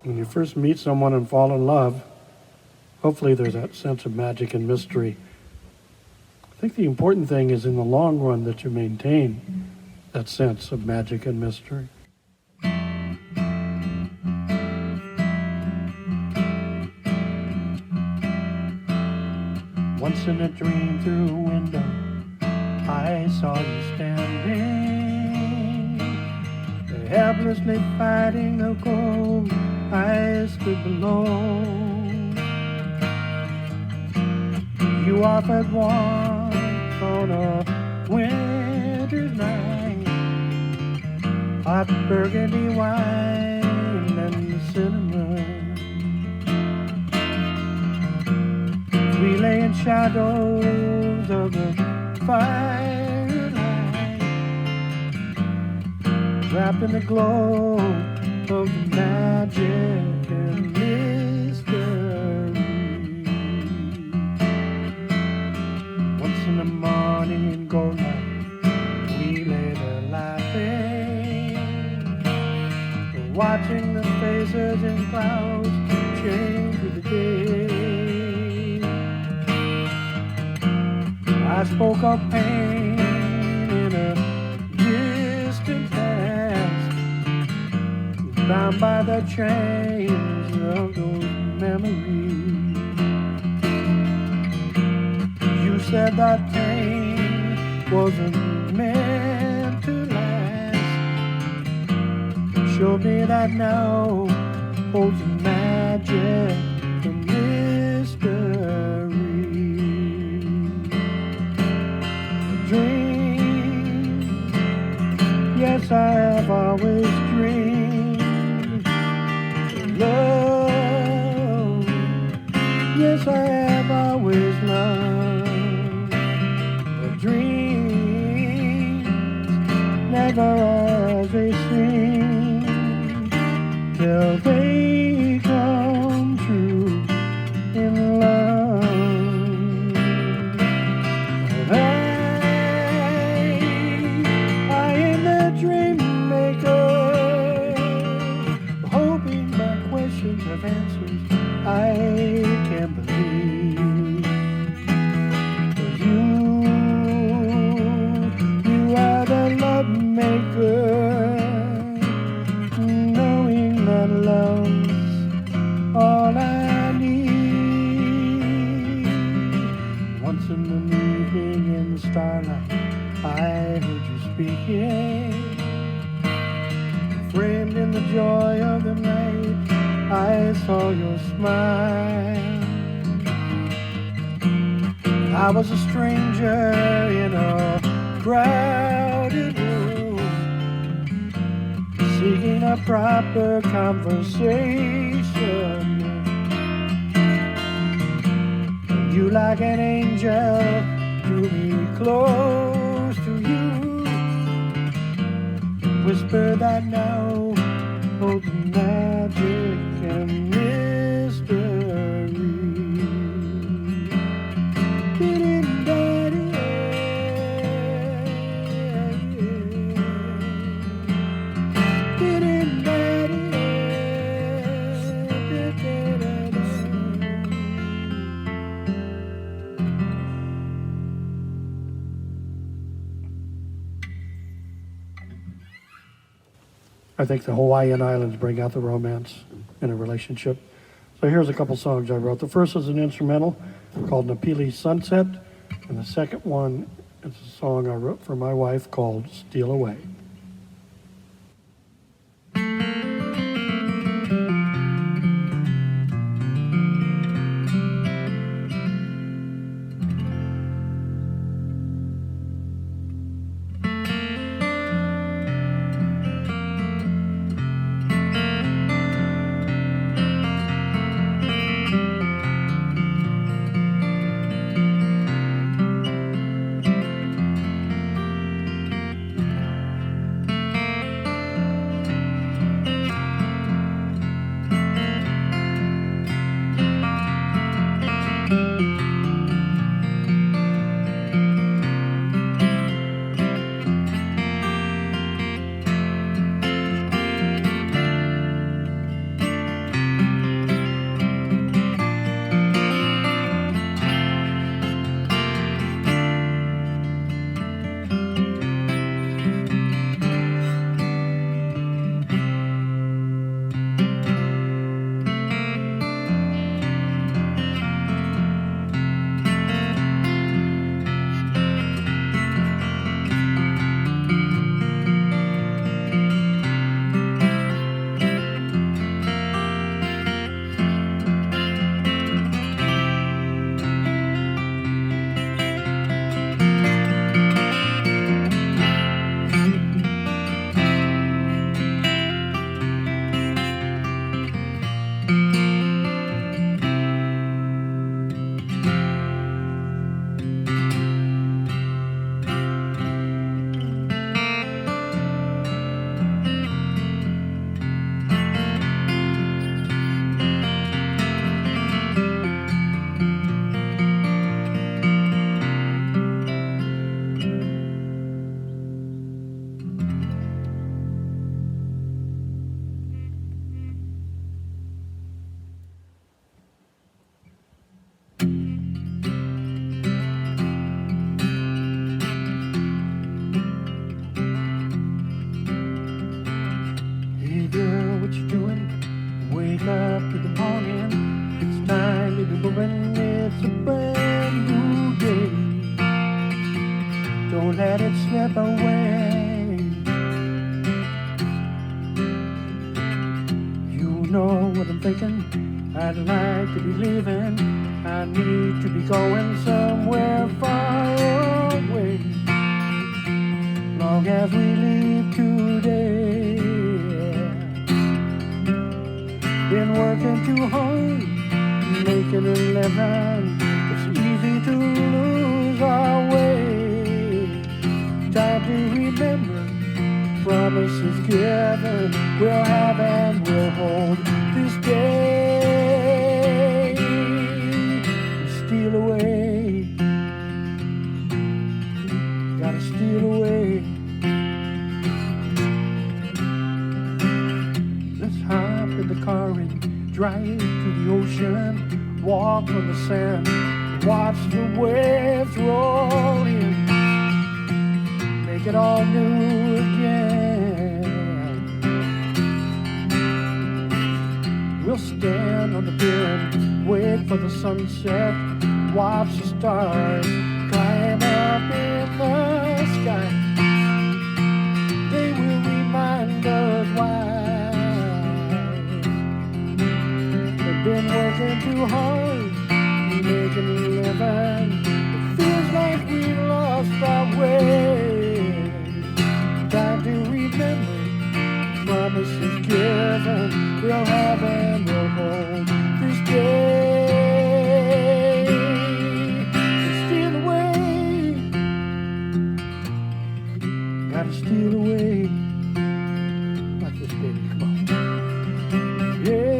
When you first meet someone and fall in love, hopefully there's that sense of magic and mystery. I think the important thing is in the long run that you maintain that sense of magic and mystery. Once in a dream through a window, I saw you standing, helplessly fighting the cold. I stood below. You offered warmth on a winter's night, hot burgundy wine and cinnamon. We lay in shadows of the firelight, wrapped in the glow of the magic and mystery. Once in the morning in gold light, we lay there laughing, watching the faces in clouds change with the day. I spoke of pain in a distant past, bound by the chains of those memories. You said that pain wasn't meant to last, showed me that now holds magic and mystery. Yes, I have always dreamed of love. Yes, I have always loved. But dreams never as they seem till they come true in love. Of answers I can't believe. You are the love maker, knowing that love's all I need. Once in the evening in the starlight, I heard you speaking, framed in the joy of the night. I saw your smile. I was a stranger in a crowded room, seeking a proper conversation. You, like an angel, drew me close to you, whisper that now holds magic and mystery. I think the Hawaiian Islands bring out the romance in a relationship. So here's a couple songs I wrote. The first is an instrumental called Napili Sunset, and the second one is a song I wrote for my wife called Steal Away. up to the morning. It's time to be moving. It's a brand new day. Don't let it slip away. You know what I'm thinking. I'd like to be leaving. I need to be going somewhere far away. Long as we leave today. Been working too hard, making a living. It's easy to lose our way. Time to remember, promises given. We'll have and we'll hold this day. Steal away, gotta steal away. Let's hop in the car and drive to the ocean. Walk on the sand, watch the waves roll in. Make it all new again. We'll stand on the pier and wait for the sunset. Watch the stars climb up in the sky. They will remind us why they've been working too hard, making a living. It feels like we've lost our way. Time to remember, promises given. We'll have and we'll hold this day. Steal away, gotta steal away. Like this, baby, come on. Yeah.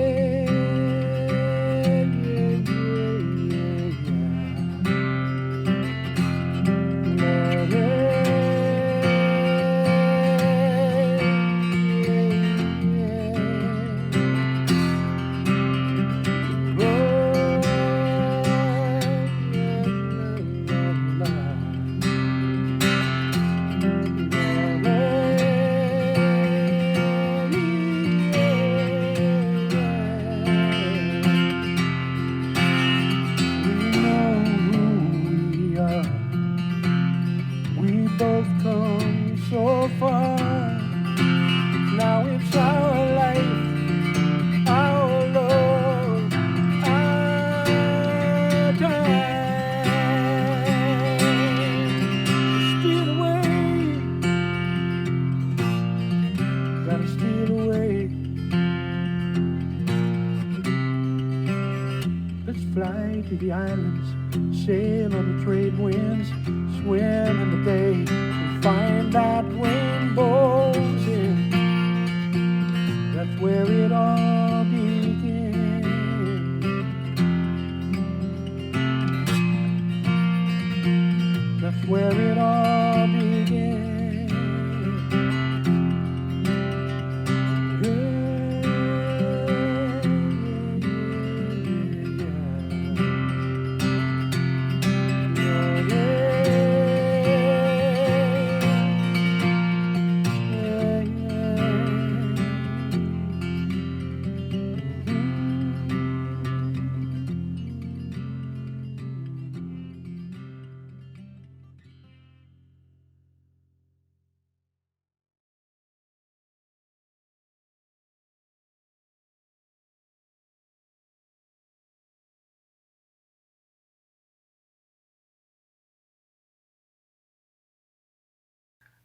To the islands, sail on the trade winds, swim in the bay, and find that rainbow's end. That's where it all begins. That's where it all begins.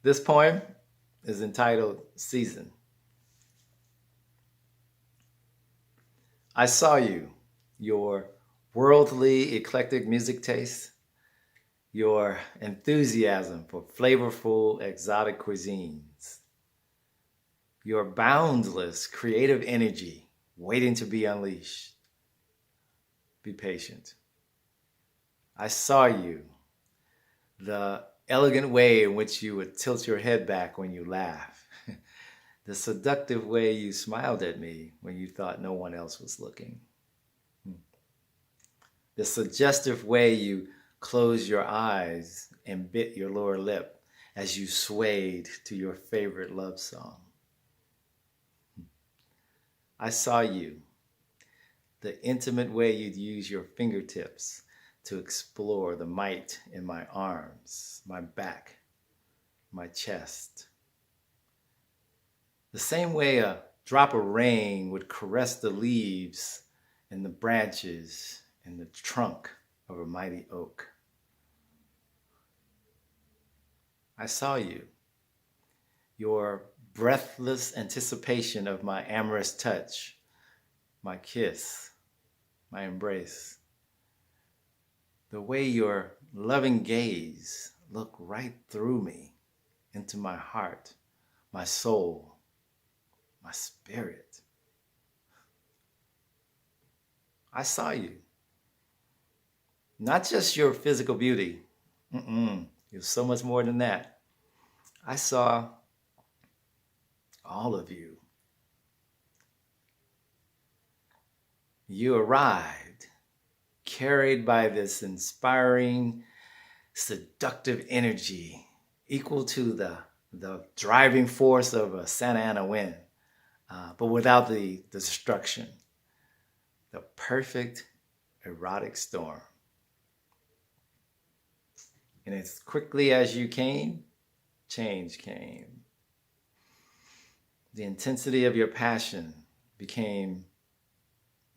This poem is entitled Season. I saw you, your worldly, eclectic music taste, your enthusiasm for flavorful, exotic cuisines, your boundless creative energy waiting to be unleashed. Be patient. I saw you, the elegant way in which you would tilt your head back when you laugh, the seductive way you smiled at me when you thought no one else was looking, the suggestive way you closed your eyes and bit your lower lip as you swayed to your favorite love song. I saw you, the intimate way you'd use your fingertips to explore the might in my arms, my back, my chest. The same way a drop of rain would caress the leaves and the branches and the trunk of a mighty oak. I saw you, your breathless anticipation of my amorous touch, my kiss, my embrace. The way your loving gaze looked right through me, into my heart, my soul, my spirit. I saw you. Not just your physical beauty. You're so much more than that. I saw all of you. You arrived, carried by this inspiring, seductive energy equal to the driving force of a Santa Ana wind, but without the destruction. The perfect erotic storm. And as quickly as you came, change came. The intensity of your passion became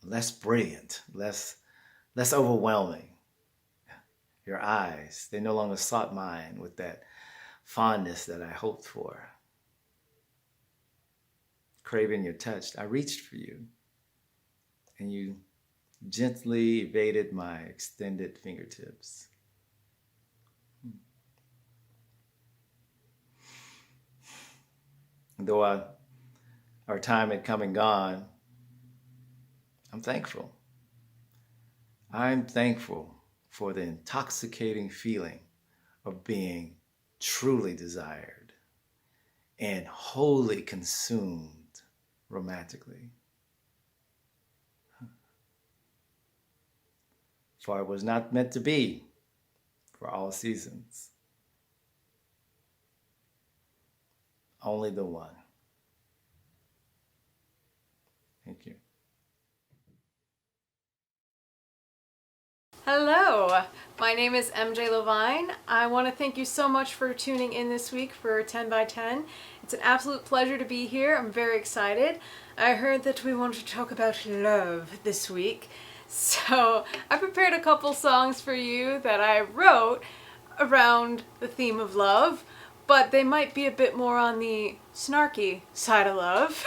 less brilliant, less overwhelming. Your eyes, they no longer sought mine with that fondness that I hoped for. Craving your touch, I reached for you, and you gently evaded my extended fingertips. Though our time had come and gone, I'm thankful. I'm thankful for the intoxicating feeling of being truly desired and wholly consumed romantically. For it was not meant to be for all seasons. Only the one. Thank you. Hello, my name is MJ LaVine. I want to thank you so much for tuning in this week for 10 by 10. It's an absolute pleasure to be here. I'm very excited. I heard that we wanted to talk about love this week. So I prepared a couple songs for you that I wrote around the theme of love, but they might be a bit more on the snarky side of love.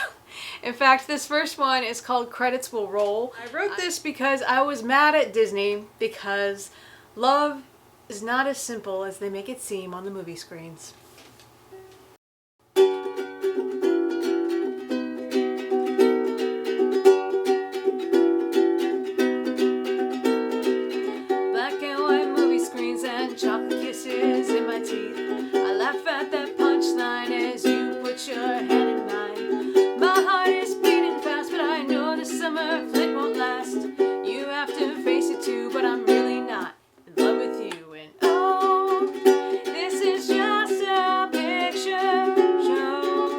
In fact, this first one is called Credits Will Roll. I wrote this because I was mad at Disney because love is not as simple as they make it seem on the movie screens. Black and white movie screens and chocolate kisses in my teeth. I laugh at that punchline as you put your hand in mine. My heart is beating fast, but I know the summer flick won't last. You have to face it too, but I'm really not in love with you. And oh, this is just a picture show.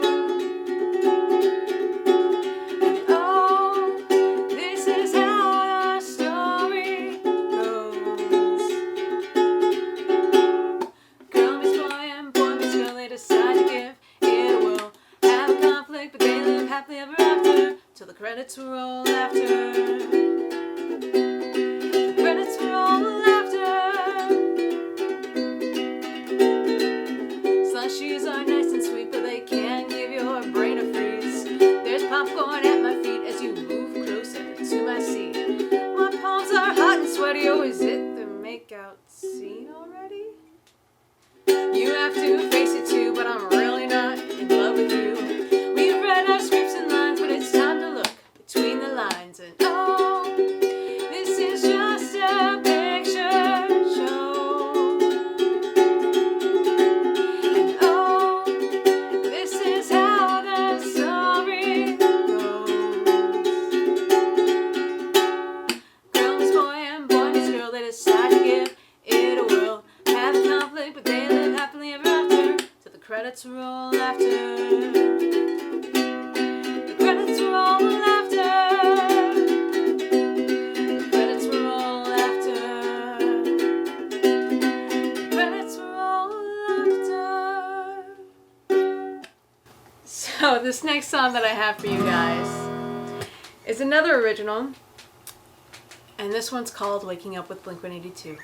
And oh, this is how the story goes. Girl meets boy and boy meets girl, they decide to give it a whirl. Have a conflict, but they live happily ever after, till the credits roll after. The credits roll after. Slushies are nice and sweet, but they can give your brain a freeze. There's popcorn at my feet as you move closer to my seat. My palms are hot and sweaty. Oh, is it the makeout scene already? You have to face it too, but I'm really not in love with you. We've read our scripts and lines, but it's time to look between the lines. And oh, this is just a picture show. And oh, this is how the story goes. Girl meets boy and boy meets girl, they decide to give it a whirl. Have a conflict, but they live happily ever after, So this next song that I have for you guys is another original, and this one's called Waking Up with Blink-182.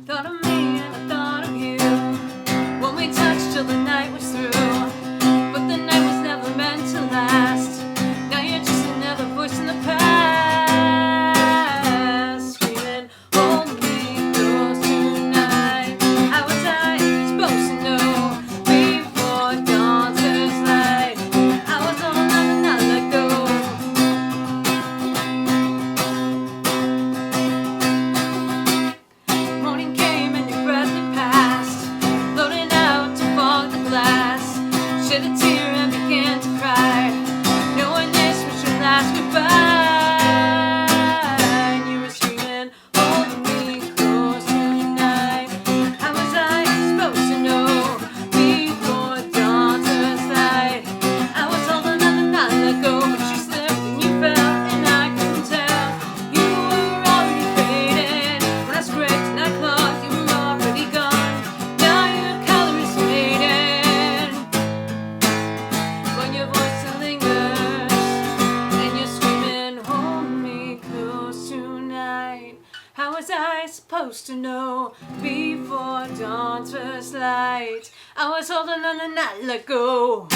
Thought of me and I thought of you when we touched till the night was through. But the night was never meant to last. Now you're just another voice in the past, screaming, hold me close tonight. How was I supposed to know before dawn turns light? I was on another not let go. Morning came and your breath had passed, floating out to fog the glass. Shed a tear and began to cry, knowing this was your last goodbye. And you were screaming, hold me close tonight. How was I supposed to know before dawn turns light? I was holding on and not let go, but you slipped and you fell and I couldn't tell. You were already faded. When I scraped and I clawed, you were already gone. Now your color is faded, when your voice still lingers and you're screaming, hold me close tonight. How was I supposed to know before dawn's first light? I was holding on and not let go.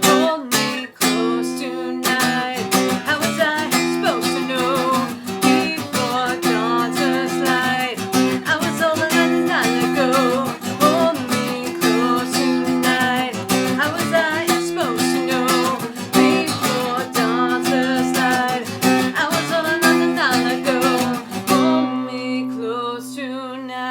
Hold me close tonight. How was I supposed to know before dawn's first light? I was holding on and not let go. Hold me close tonight. How was I supposed to know before dawn's first light? I was holding on and not let go. Hold me close tonight.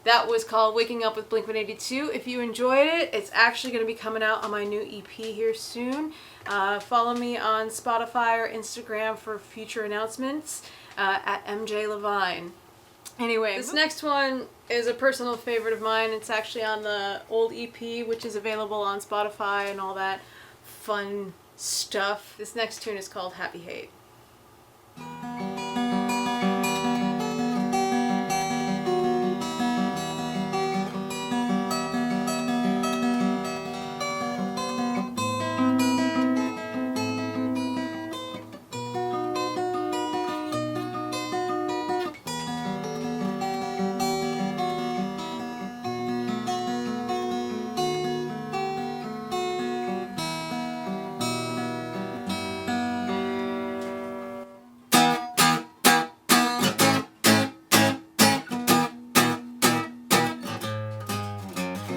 That was called Waking Up with Blink-182. If you enjoyed it, it's actually going to be coming out on my new EP here soon. Follow me on Spotify or Instagram for future announcements at MJ LaVine. Anyway, this next one is a personal favorite of mine. It's actually on the old EP, which is available on Spotify and all that fun stuff. This next tune is called Happy Hate.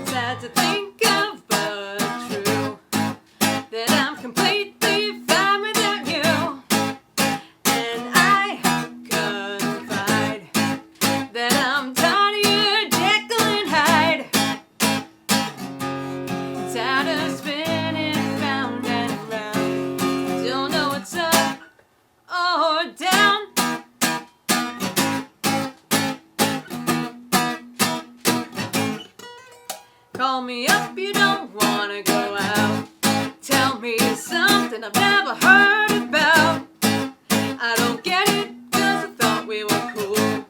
Sad to think of, but true, that I'm completely fine without you. And I confide that I'm tired of your Jekyll and Hyde. Tired of spinning round and round. Don't know what's up or down. Call me up, you don't wanna go out. Tell me something I've never heard about. I don't get it, 'cause I thought we were cool.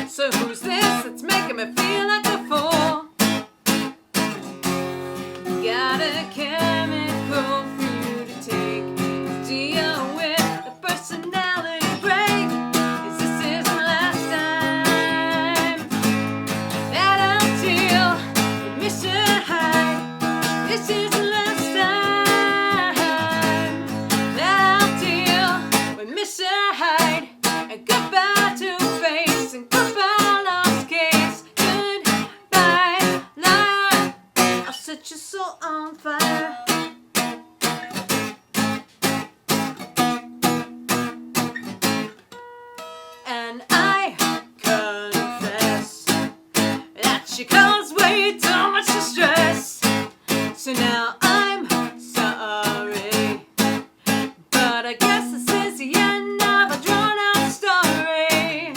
So who's this that's making me feel like a fool? Got a chemical for you to take. Deal with the personality break. 'Cause this is my last time that I'll deal with Mr. Hyde. This is the last time that I'll deal with Mr. Hyde. And goodbye Two-Face and goodbye Lost Case. Goodbye liar, I'll set your soul on fire. And I confess that she caused way too much distress. So So now I'm sorry, but I guess this is the end of a drawn out story.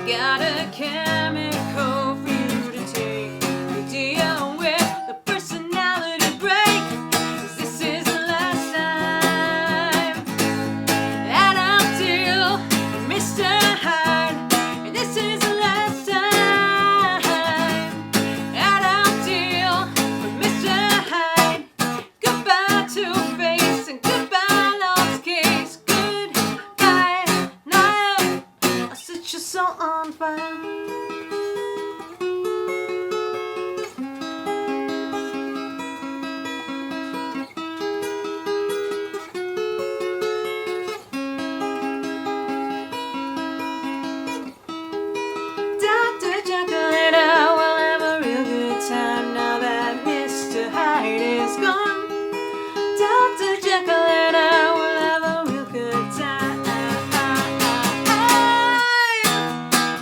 Got a chemical for you to take to deal with the personality break. 'Cause this is the last time that I'll deal with Mr. Hyde. And this is the last time that I'll deal with Mr. Hyde. Goodbye Two-Face and goodbye Lost Case. Goodbye now. I'll set your soul on fire. Dr. Jekyll and I will have a real good time now that Mr. Hyde is gone. Dr. Jekyll and I will have a real good time.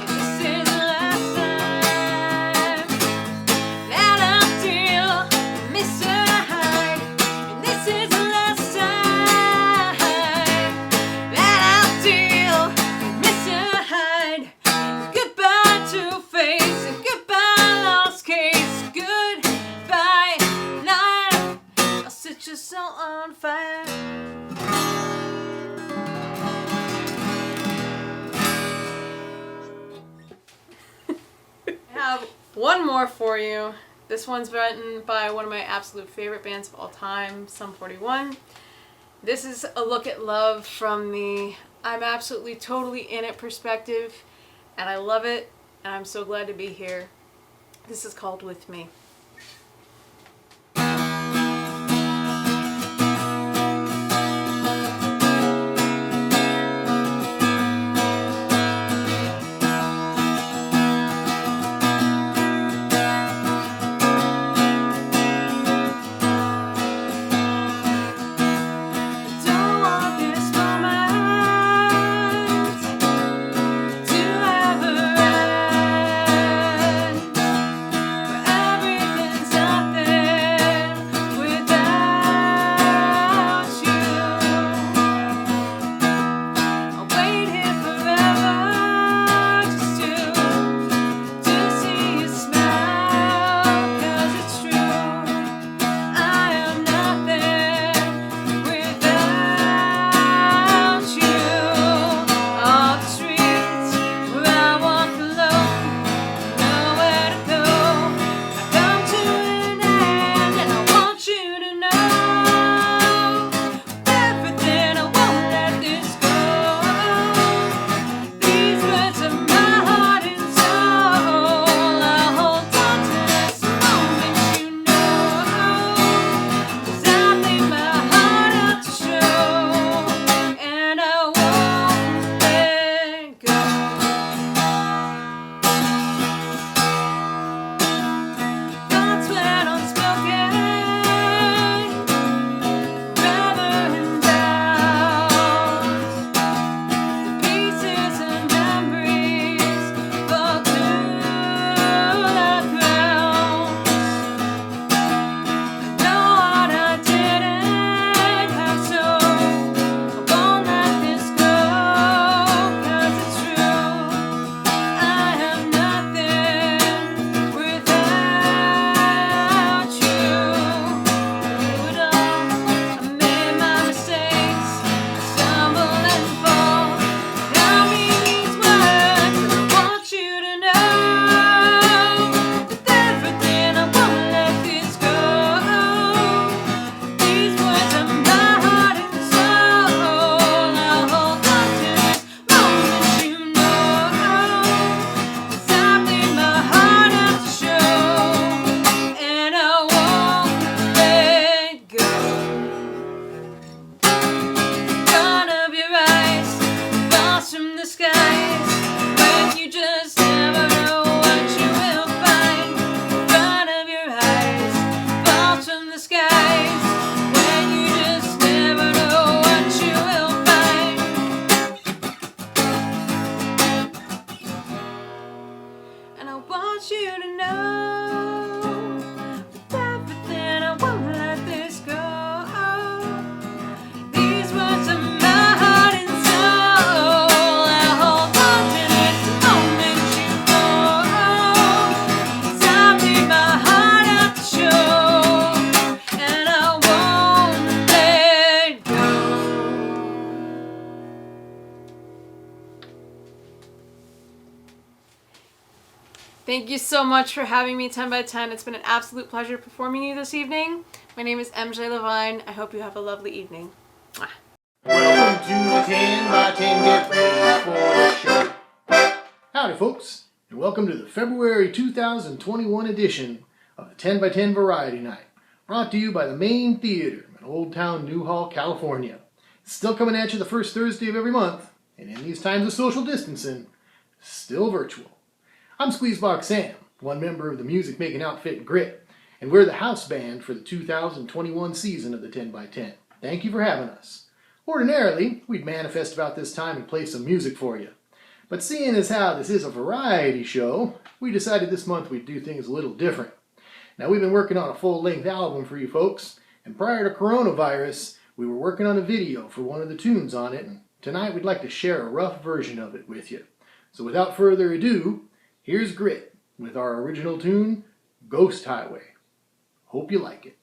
And this is the last time that I'll deal with Mr. Hyde. And this is the last time that I'll deal with Mr. Hyde. Goodbye Two-Face and goodbye Lost Case. Goodbye night. I'll set your soul on fire. I have one more for you. This one's written by one of my absolute favorite bands of all time, Sum 41. This is a look at love from the I'm absolutely totally in it perspective, and I love it, and I'm so glad to be here. This is called With Me. Don't want this moment to ever end. For every Thank you so much for having me 10 by 10. It's been an absolute pleasure performing you this evening. My name is MJ LaVine. I hope you have a lovely evening. Mwah. Welcome to the 10 by 10 Get Ready for the Show. Howdy folks, and welcome to the February 2021 edition of the 10 by 10 Variety Night, brought to you by the Main Theater in Old Town Newhall, California. It's still coming at you the first Thursday of every month, and in these times of social distancing, still virtual. I'm Squeezebox Sam, one member of the music-making outfit Grit, and we're the house band for the 2021 season of the 10 by 10. Thank you for having us. Ordinarily, we'd manifest about this time and play some music for you. But seeing as how this is a variety show, we decided this month we'd do things a little different. Now, we've been working on a full-length album for you folks, and prior to coronavirus, we were working on a video for one of the tunes on it, and tonight we'd like to share a rough version of it with you. So without further ado, here's Grit with our original tune, Ghost Highway. Hope you like it.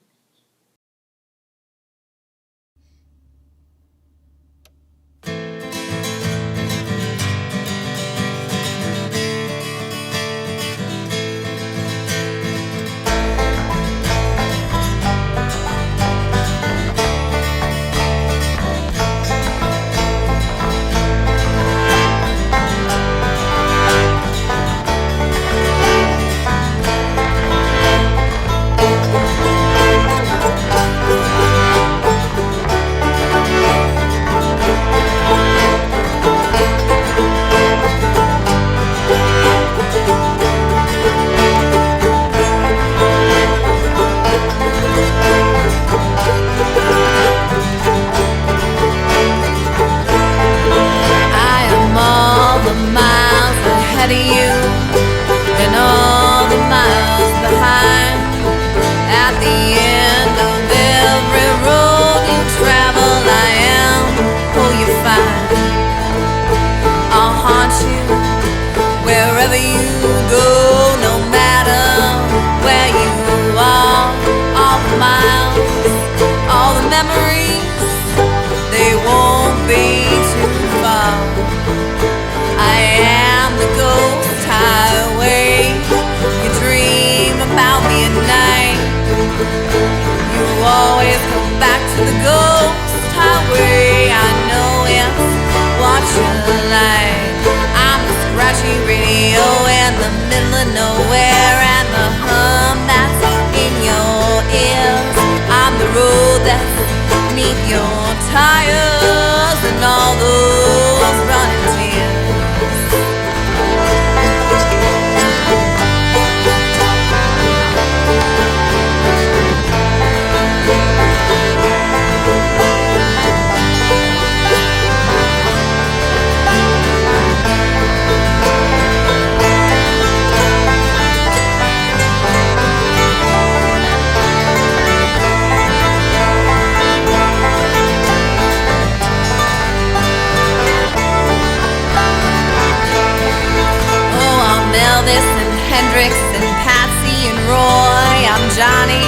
Johnny,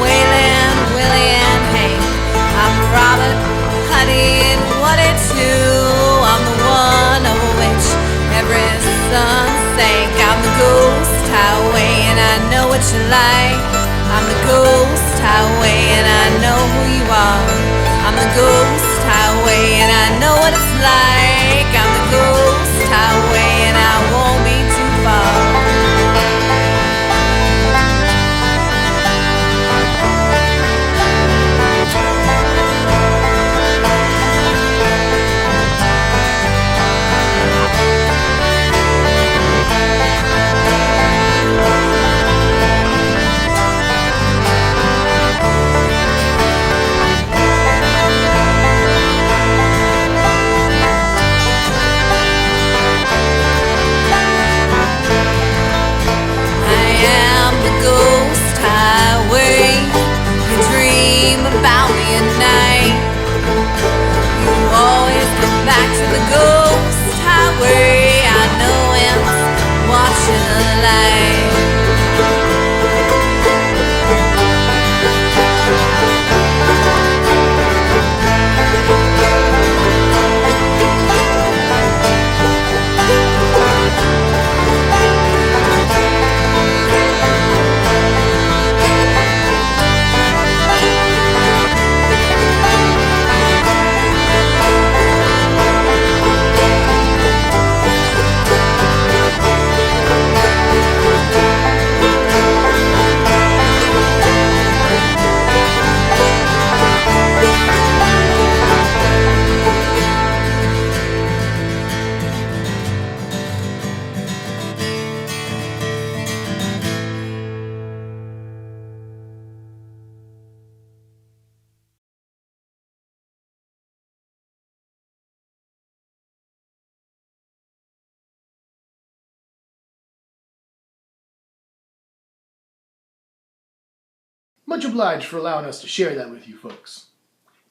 Waylon, Willie, and Hank. I'm Robert, Honey, and what it's you. I'm the one over which every sun sank. I'm the ghost highway, and I know what you like. I'm the ghost highway, and I know who you are. I'm the ghost highway, and I know what it's like. I'm the ghost highway, and I won't be too far. About me at night, you always come back to the ghost highway. I know him, watching the light. Much obliged for allowing us to share that with you folks.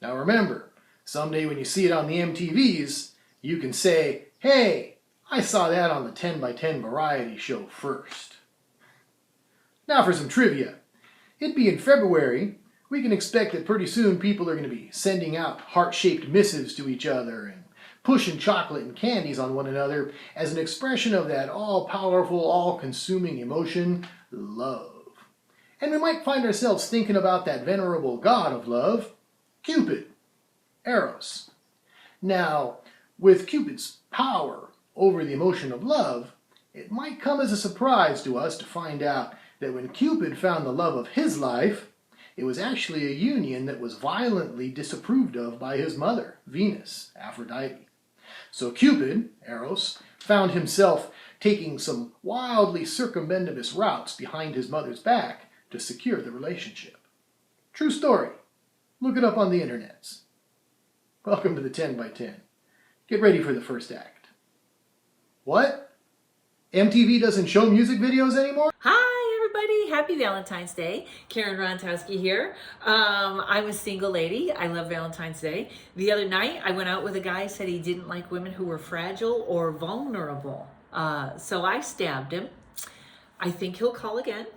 Now remember, someday when you see it on the MTVs, you can say, hey, I saw that on the 10x10 variety show first. Now for some trivia. It being February, we can expect that pretty soon people are going to be sending out heart-shaped missives to each other and pushing chocolate and candies on one another as an expression of that all-powerful, all-consuming emotion, love. And we might find ourselves thinking about that venerable god of love, Cupid, Eros. Now, with Cupid's power over the emotion of love, it might come as a surprise to us to find out that when Cupid found the love of his life, it was actually a union that was violently disapproved of by his mother, Venus, Aphrodite. So Cupid, Eros, found himself taking some wildly circumambitious routes behind his mother's back to secure the relationship. True story. Look it up on the internets. Welcome to the 10x10. Get ready for the first act. What? MTV doesn't show music videos anymore? Hi everybody, happy Valentine's Day. Karen Rontowski here. I'm a single lady. I love Valentine's Day. The other night I went out with a guy, said he didn't like women who were fragile or vulnerable. So I stabbed him. I think he'll call again.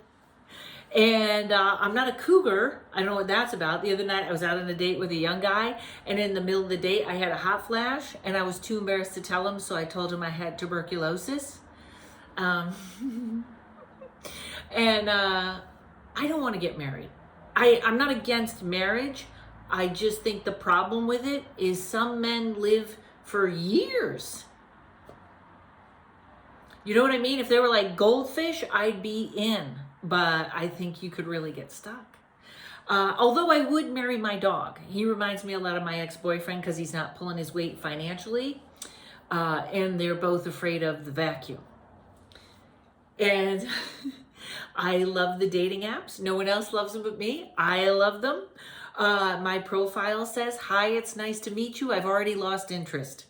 And I'm not a cougar. I don't know what that's about. The other night I was out on a date with a young guy, and in the middle of the date I had a hot flash, and I was too embarrassed to tell him, so I told him I had tuberculosis. And I don't want to get married. I'm not against marriage. I just think the problem with it is some men live for years. You know what I mean? If they were like goldfish, I'd be in. But I think you could really get stuck. Although I would marry my dog. He reminds me a lot of my ex-boyfriend because he's not pulling his weight financially. And they're both afraid of the vacuum. And I love the dating apps. No one else loves them but me. I love them. My profile says, hi, it's nice to meet you. I've already lost interest.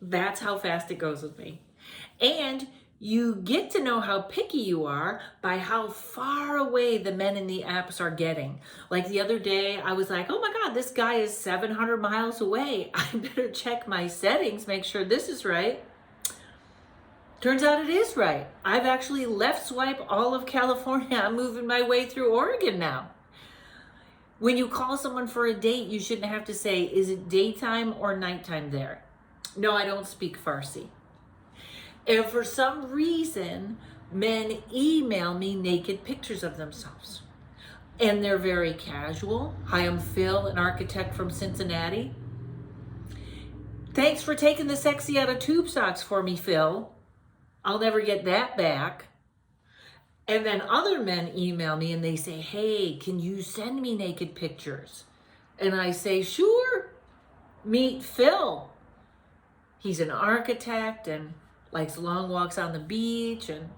That's how fast it goes with me. And you get to know how picky you are by how far away the men in the apps are getting. Like the other day, I was like, oh my God, this guy is 700 miles away. I better check my settings, make sure this is right. Turns out it is right. I've actually left swipe all of California. I'm moving my way through Oregon now. When you call someone for a date, you shouldn't have to say, is it daytime or nighttime there? No, I don't speak Farsi. And for some reason, men email me naked pictures of themselves. And they're very casual. Hi, I'm Phil, an architect from Cincinnati. Thanks for taking the sexy out of tube socks for me, Phil. I'll never get that back. And then other men email me and they say, hey, can you send me naked pictures? And I say, sure. Meet Phil. He's an architect and likes long walks on the beach. And,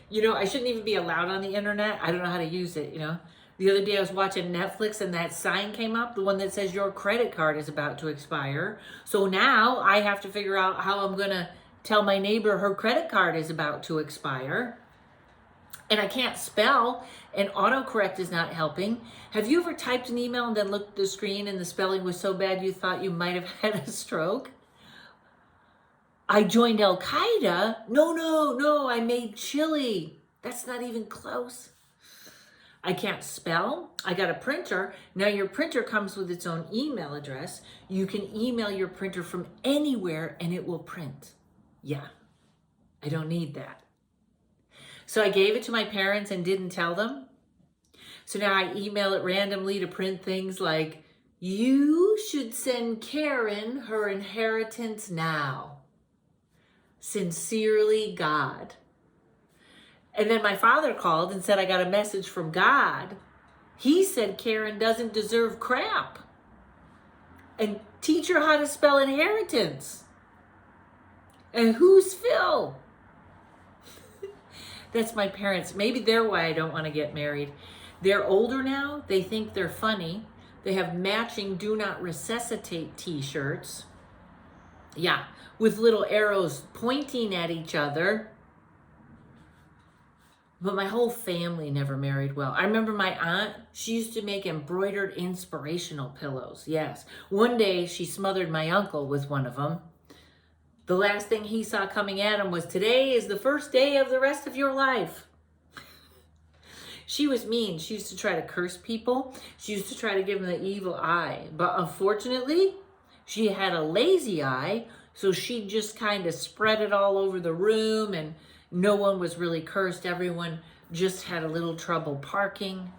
you know, I shouldn't even be allowed on the internet. I don't know how to use it, you know. The other day I was watching Netflix and that sign came up, the one that says your credit card is about to expire. So now I have to figure out how I'm going to tell my neighbor her credit card is about to expire. And I can't spell, and autocorrect is not helping. Have you ever typed an email and then looked at the screen and the spelling was so bad you thought you might have had a stroke? I joined Al Qaeda. No, I made chili. That's not even close. I can't spell. I got a printer. Now your printer comes with its own email address. You can email your printer from anywhere and it will print. Yeah, I don't need that. So I gave it to my parents and didn't tell them. So now I email it randomly to print things like, you should send Karen her inheritance now. Sincerely, God. And then my father called and said I got a message from God. He said Karen doesn't deserve crap. And teach her how to spell inheritance. And who's Phil? That's my parents. Maybe they're why I don't want to get married. They're older now. They think they're funny. They have matching do not resuscitate t-shirts. Yeah, with little arrows pointing at each other. But my whole family never married well. I remember my aunt, she used to make embroidered inspirational pillows. Yes. One day she smothered my uncle with one of them. The last thing he saw coming at him was, "Today is the first day of the rest of your life." She was mean. She used to try to curse people. She used to try to give them the evil eye. But unfortunately, she had a lazy eye, so she just kind of spread it all over the room, and no one was really cursed. Everyone just had a little trouble parking.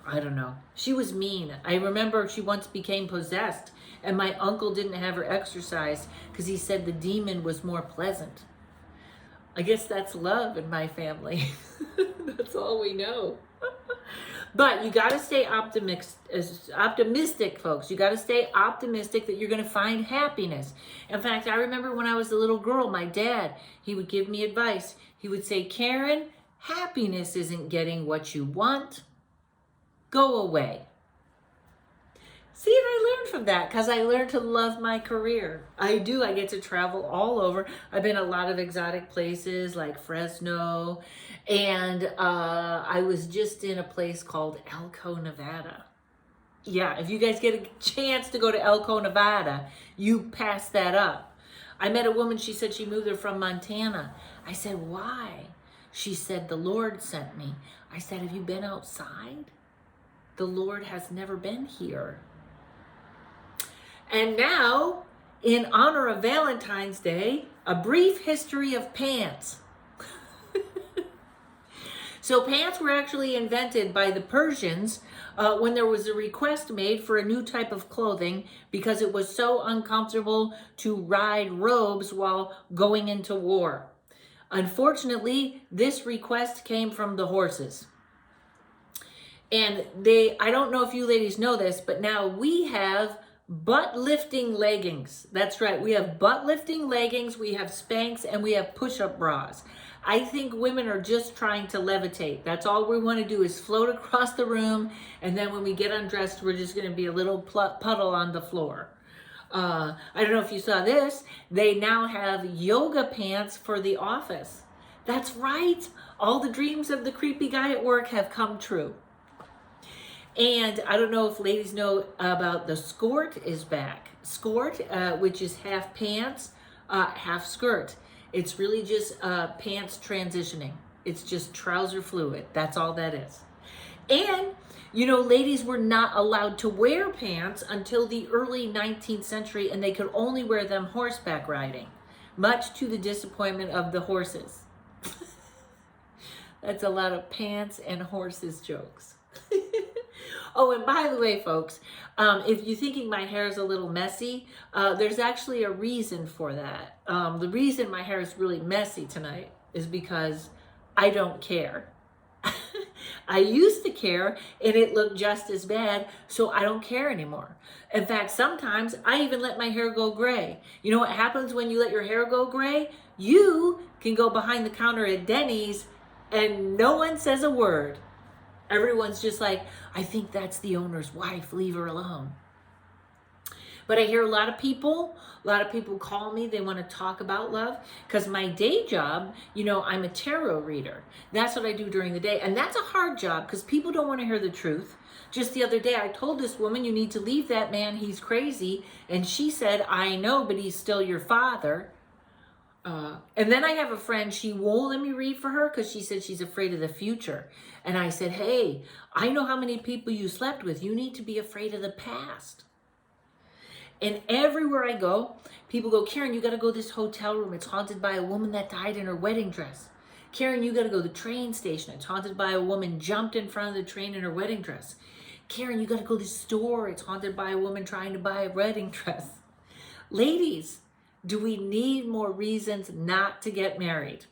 I don't know. She was mean. I remember she once became possessed, and my uncle didn't have her exorcised because he said the demon was more pleasant. I guess that's love in my family. That's all we know. But you got to stay optimistic, folks. You got to stay optimistic that you're going to find happiness. In fact, I remember when I was a little girl, my dad, he would give me advice. He would say, "Karen, happiness isn't getting what you want. Go away." See, and I learned from that because I learned to love my career. I do. I get to travel all over. I've been a lot of exotic places like Fresno, and I was just in a place called Elko, Nevada. Yeah, if you guys get a chance to go to Elko, Nevada, you pass that up. I met a woman, she said she moved there from Montana. I said, "Why?" She said, "The Lord sent me." I said, "Have you been outside? The Lord has never been here." And now, in honor of Valentine's Day, a brief history of pants. So pants were actually invented by the Persians when there was a request made for a new type of clothing because it was so uncomfortable to ride robes while going into war. Unfortunately, this request came from the horses. And I don't know if you ladies know this, but now we have butt lifting leggings. That's right. We have butt lifting leggings, we have Spanx, and we have push-up bras. I think women are just trying to levitate. That's all we want to do is float across the room, and then when we get undressed, we're just going to be a little puddle on the floor. I don't know if you saw this. They now have yoga pants for the office. That's right. All the dreams of the creepy guy at work have come true. And I don't know if ladies know about the skort is back. Skort, which is half pants, half skirt. It's really just pants transitioning. It's just trouser fluid. That's all that is. And, you know, ladies were not allowed to wear pants until the early 19th century, and they could only wear them horseback riding, much to the disappointment of the horses. That's a lot of pants and horses jokes. Oh, and by the way, folks, if you're thinking my hair is a little messy, there's actually a reason for that. The reason my hair is really messy tonight is because I don't care. I used to care, and it looked just as bad, so I don't care anymore. In fact, sometimes I even let my hair go gray. You know what happens when you let your hair go gray? You can go behind the counter at Denny's, and no one says a word. Everyone's just like, "I think that's the owner's wife, leave her alone." But I hear a lot of people call me, they want to talk about love. Because my day job, you know, I'm a tarot reader. That's what I do during the day. And that's a hard job because people don't want to hear the truth. Just the other day, I told this woman, "You need to leave that man, he's crazy." And she said, "I know, but he's still your father." And then I have a friend, she won't let me read for her because she said she's afraid of the future. And I said, "Hey, I know how many people you slept with. You need to be afraid of the past." And everywhere I go, people go, "Karen, you got to go to this hotel room. It's haunted by a woman that died in her wedding dress." "Karen, you got to go to the train station. It's haunted by a woman jumped in front of the train in her wedding dress." "Karen, you got to go to the store. It's haunted by a woman trying to buy a wedding dress." Ladies, do we need more reasons not to get married?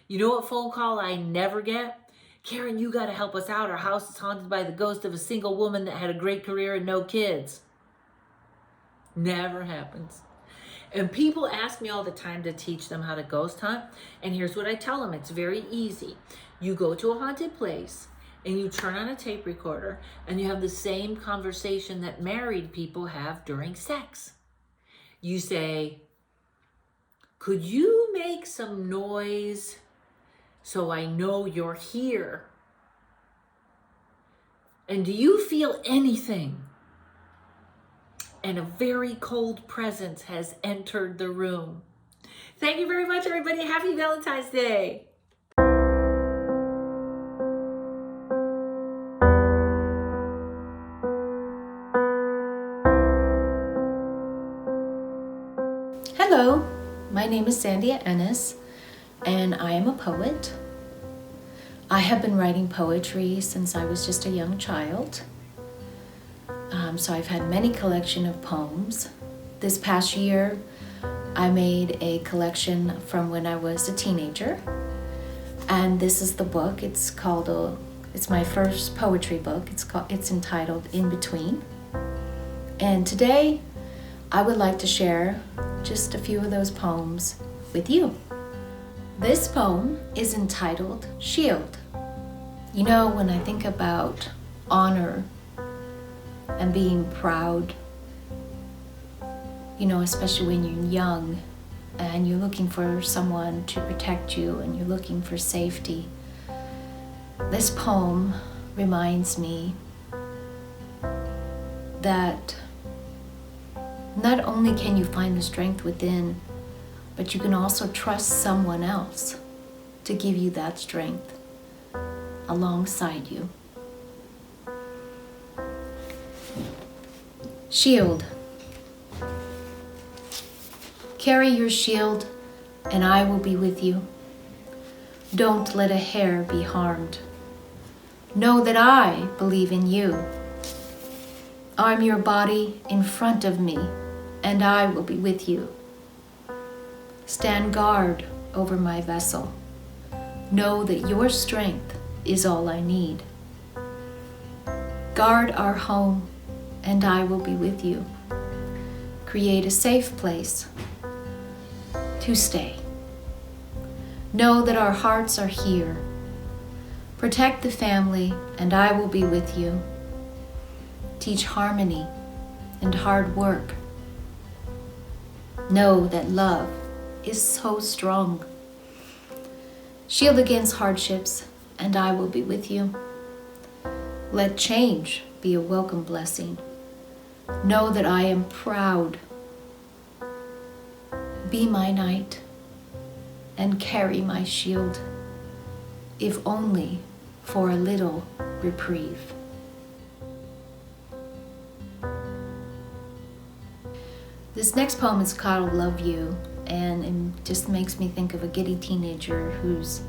You know what phone call I never get? "Karen, you got to help us out. Our house is haunted by the ghost of a single woman that had a great career and no kids." Never happens. And people ask me all the time to teach them how to ghost hunt. And here's what I tell them. It's very easy. You go to a haunted place and you turn on a tape recorder and you have the same conversation that married people have during sex. You say, "Could you make some noise so I know you're here. And do you feel anything? And a very cold presence has entered the room. Thank you very much, everybody. Happy Valentine's Day. Hello, my name is Sandia Ennis, and I am a poet. I have been writing poetry since I was just a young child. So I've had many collection of poems. This past year, I made a collection from when I was a teenager, and this is the book. It's my first poetry book. It's entitled In Between. And today, I would like to share just a few of those poems with you. This poem is entitled Shield. You know, when I think about honor and being proud, you know, especially when you're young and you're looking for someone to protect you and you're looking for safety, this poem reminds me that not only can you find the strength within, but you can also trust someone else to give you that strength alongside you. Shield. Carry your shield, and I will be with you. Don't let a hair be harmed. Know that I believe in you. Arm your body in front of me, and I will be with you. Stand guard over my vessel. Know that your strength is all I need. Guard our home, and I will be with you. Create a safe place to stay. Know that our hearts are here. Protect the family, and I will be with you. Teach harmony and hard work. Know that love is so strong. Shield against hardships, and I will be with you. Let change be a welcome blessing. Know that I am proud. Be my knight and carry my shield, if only for a little reprieve. This next poem is called Love You, and it just makes me think of a giddy teenager who's,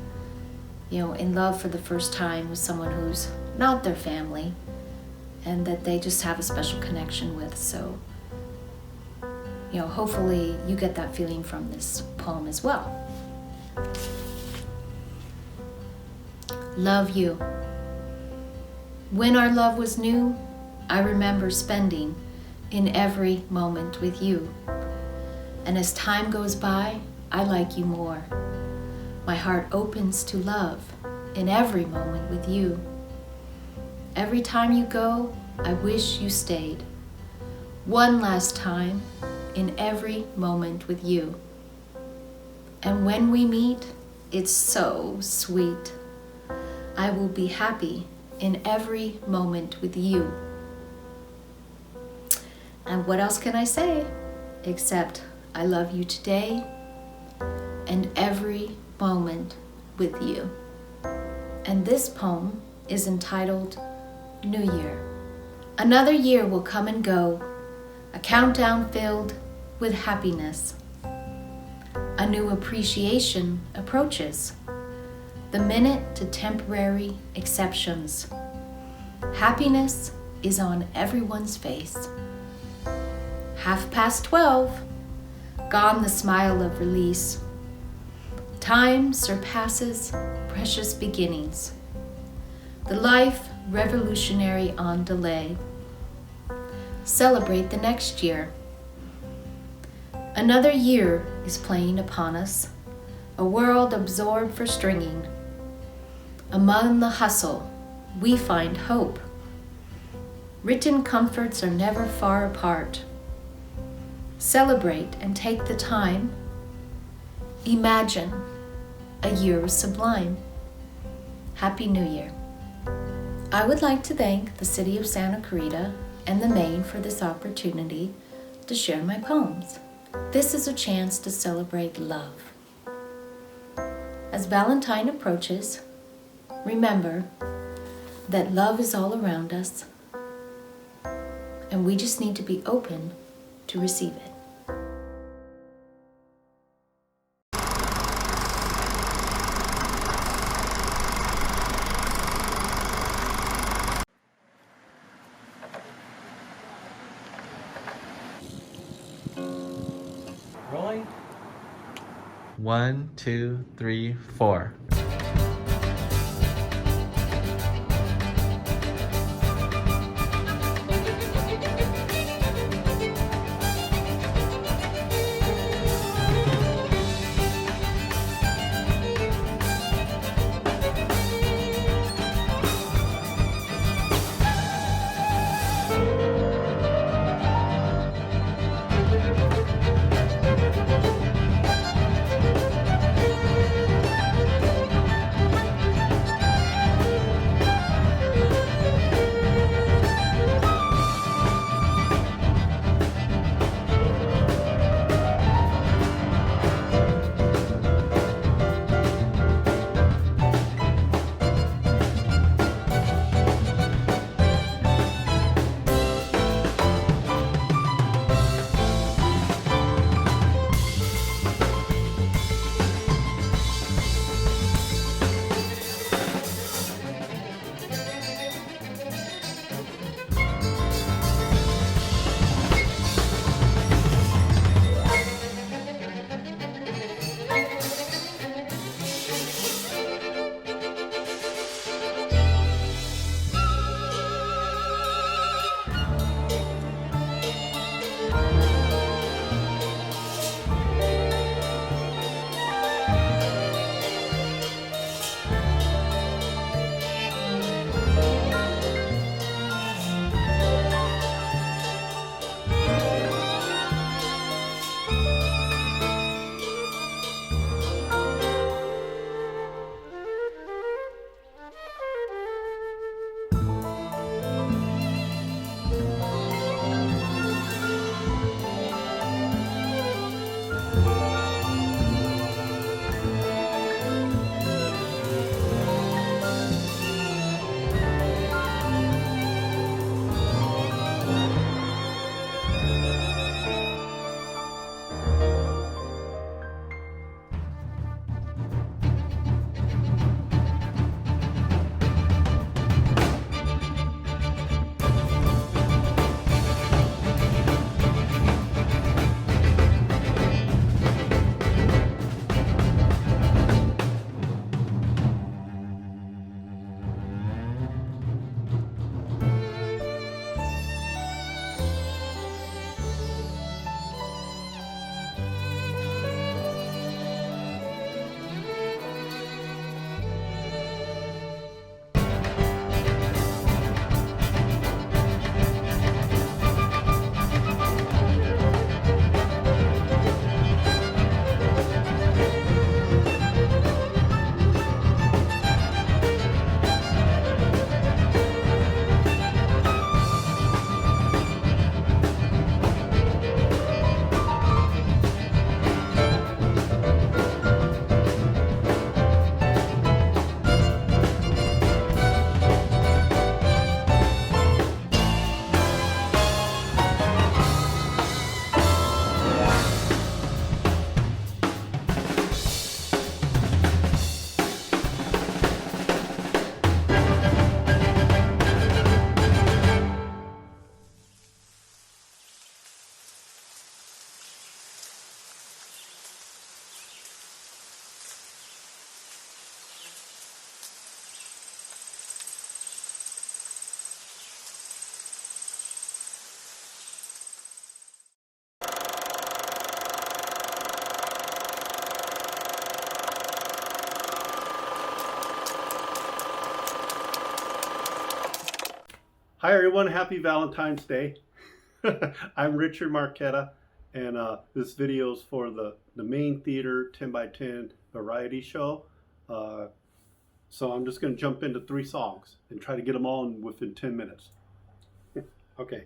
you know, in love for the first time with someone who's not their family and that they just have a special connection with. So, you know, hopefully you get that feeling from this poem as well. Love you. When our love was new, I remember spending in every moment with you. And as time goes by, I like you more. My heart opens to love in every moment with you. Every time you go, I wish you stayed. One last time in every moment with you. And when we meet, it's so sweet. I will be happy in every moment with you. And what else can I say except I love you today and every moment with you. And this poem is entitled New Year. Another year will come and go, a countdown filled with happiness. A new appreciation approaches, the minute to temporary exceptions. Happiness is on everyone's face. 12:30, gone the smile of release. Time surpasses precious beginnings. The life revolutionary on delay. Celebrate the next year. Another year is playing upon us, a world absorbed for stringing. Among the hustle, we find hope. Written comforts are never far apart. Celebrate and take the time. Imagine a year sublime. Happy New Year. I would like to thank the City of Santa Clarita and the Maine for this opportunity to share my poems. This is a chance to celebrate love. As Valentine approaches, remember that love is all around us, and we just need to be open to receive it. Rolling. 1, 2, 3, 4. Hi everyone, happy Valentine's Day. I'm Richard Marchetta, and this video is for the Maine Theater 10x10 variety show. So I'm just going to jump into 3 songs and try to get them all in within 10 minutes. Okay.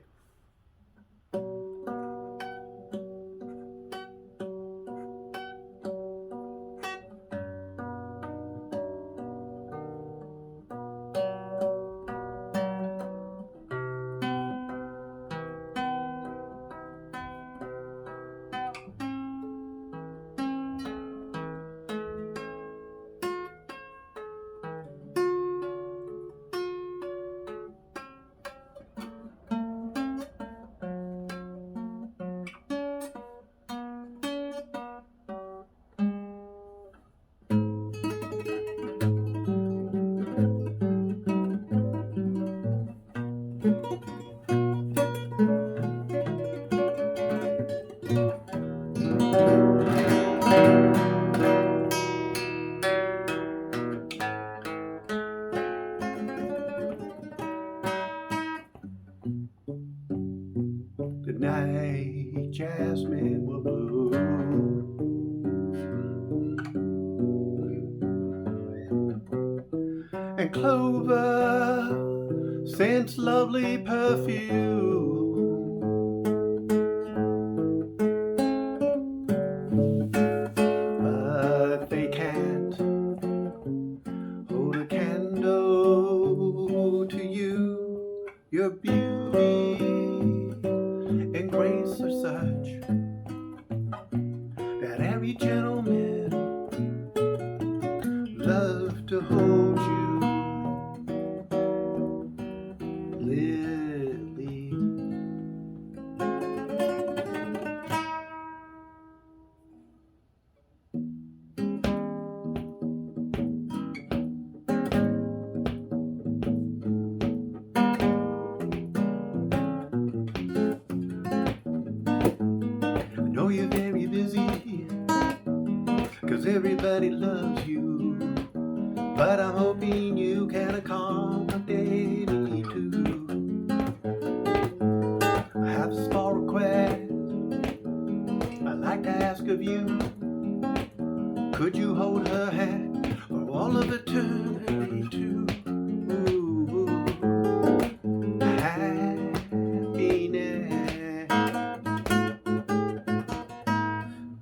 The night jasmine will bloom, and clover scents lovely perfume. But they can't hold a candle to you. Your beauty and grace are such that every gentleman loves to hold you, Lily. I know you're very busy, 'cause everybody loves you, but I'm hoping you can accommodate me too. I have a small request I'd like to ask of you. Could you hold her hand for all of eternity too? Ooh, happiness.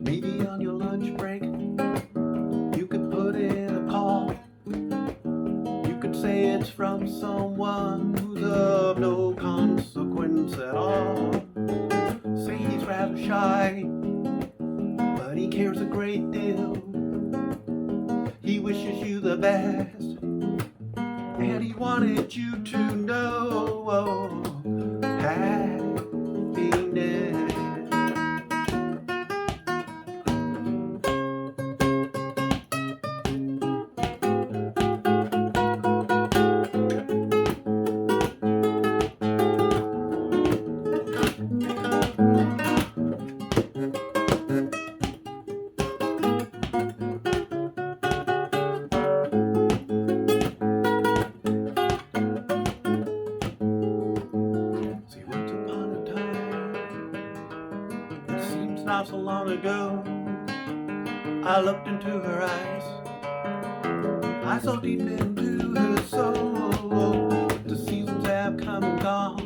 Maybe on your lunch break you could put in a call. You could say it's from someone who's of no consequence at all. Say he's rather shy, but he cares a great deal. He wishes you the best, and he wanted you to know happiness. See, once upon a time, it seems not so long ago, I looked into her eyes. I saw deep into her soul. The seasons have come and gone.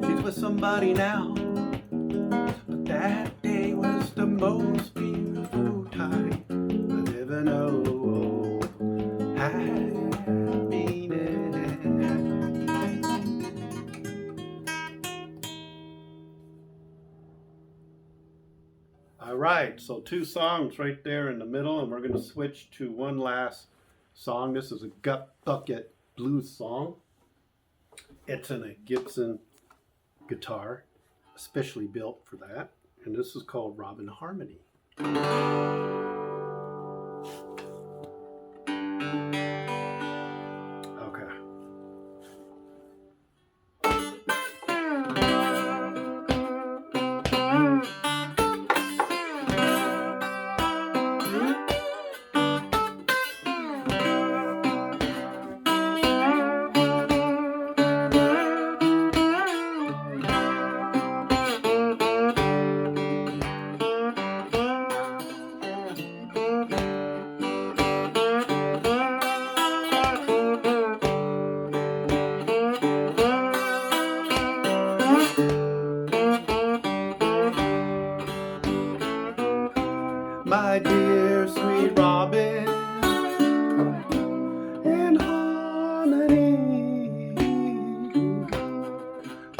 She's with somebody now, but that day was the most beautiful time I'll ever know. Happiness. All right, so 2 songs right there in the middle, and we're going to switch to one last song. This is a gut bucket blues song. It's in a Gibson guitar, especially built for that, and this is called Robin Harmony. Okay.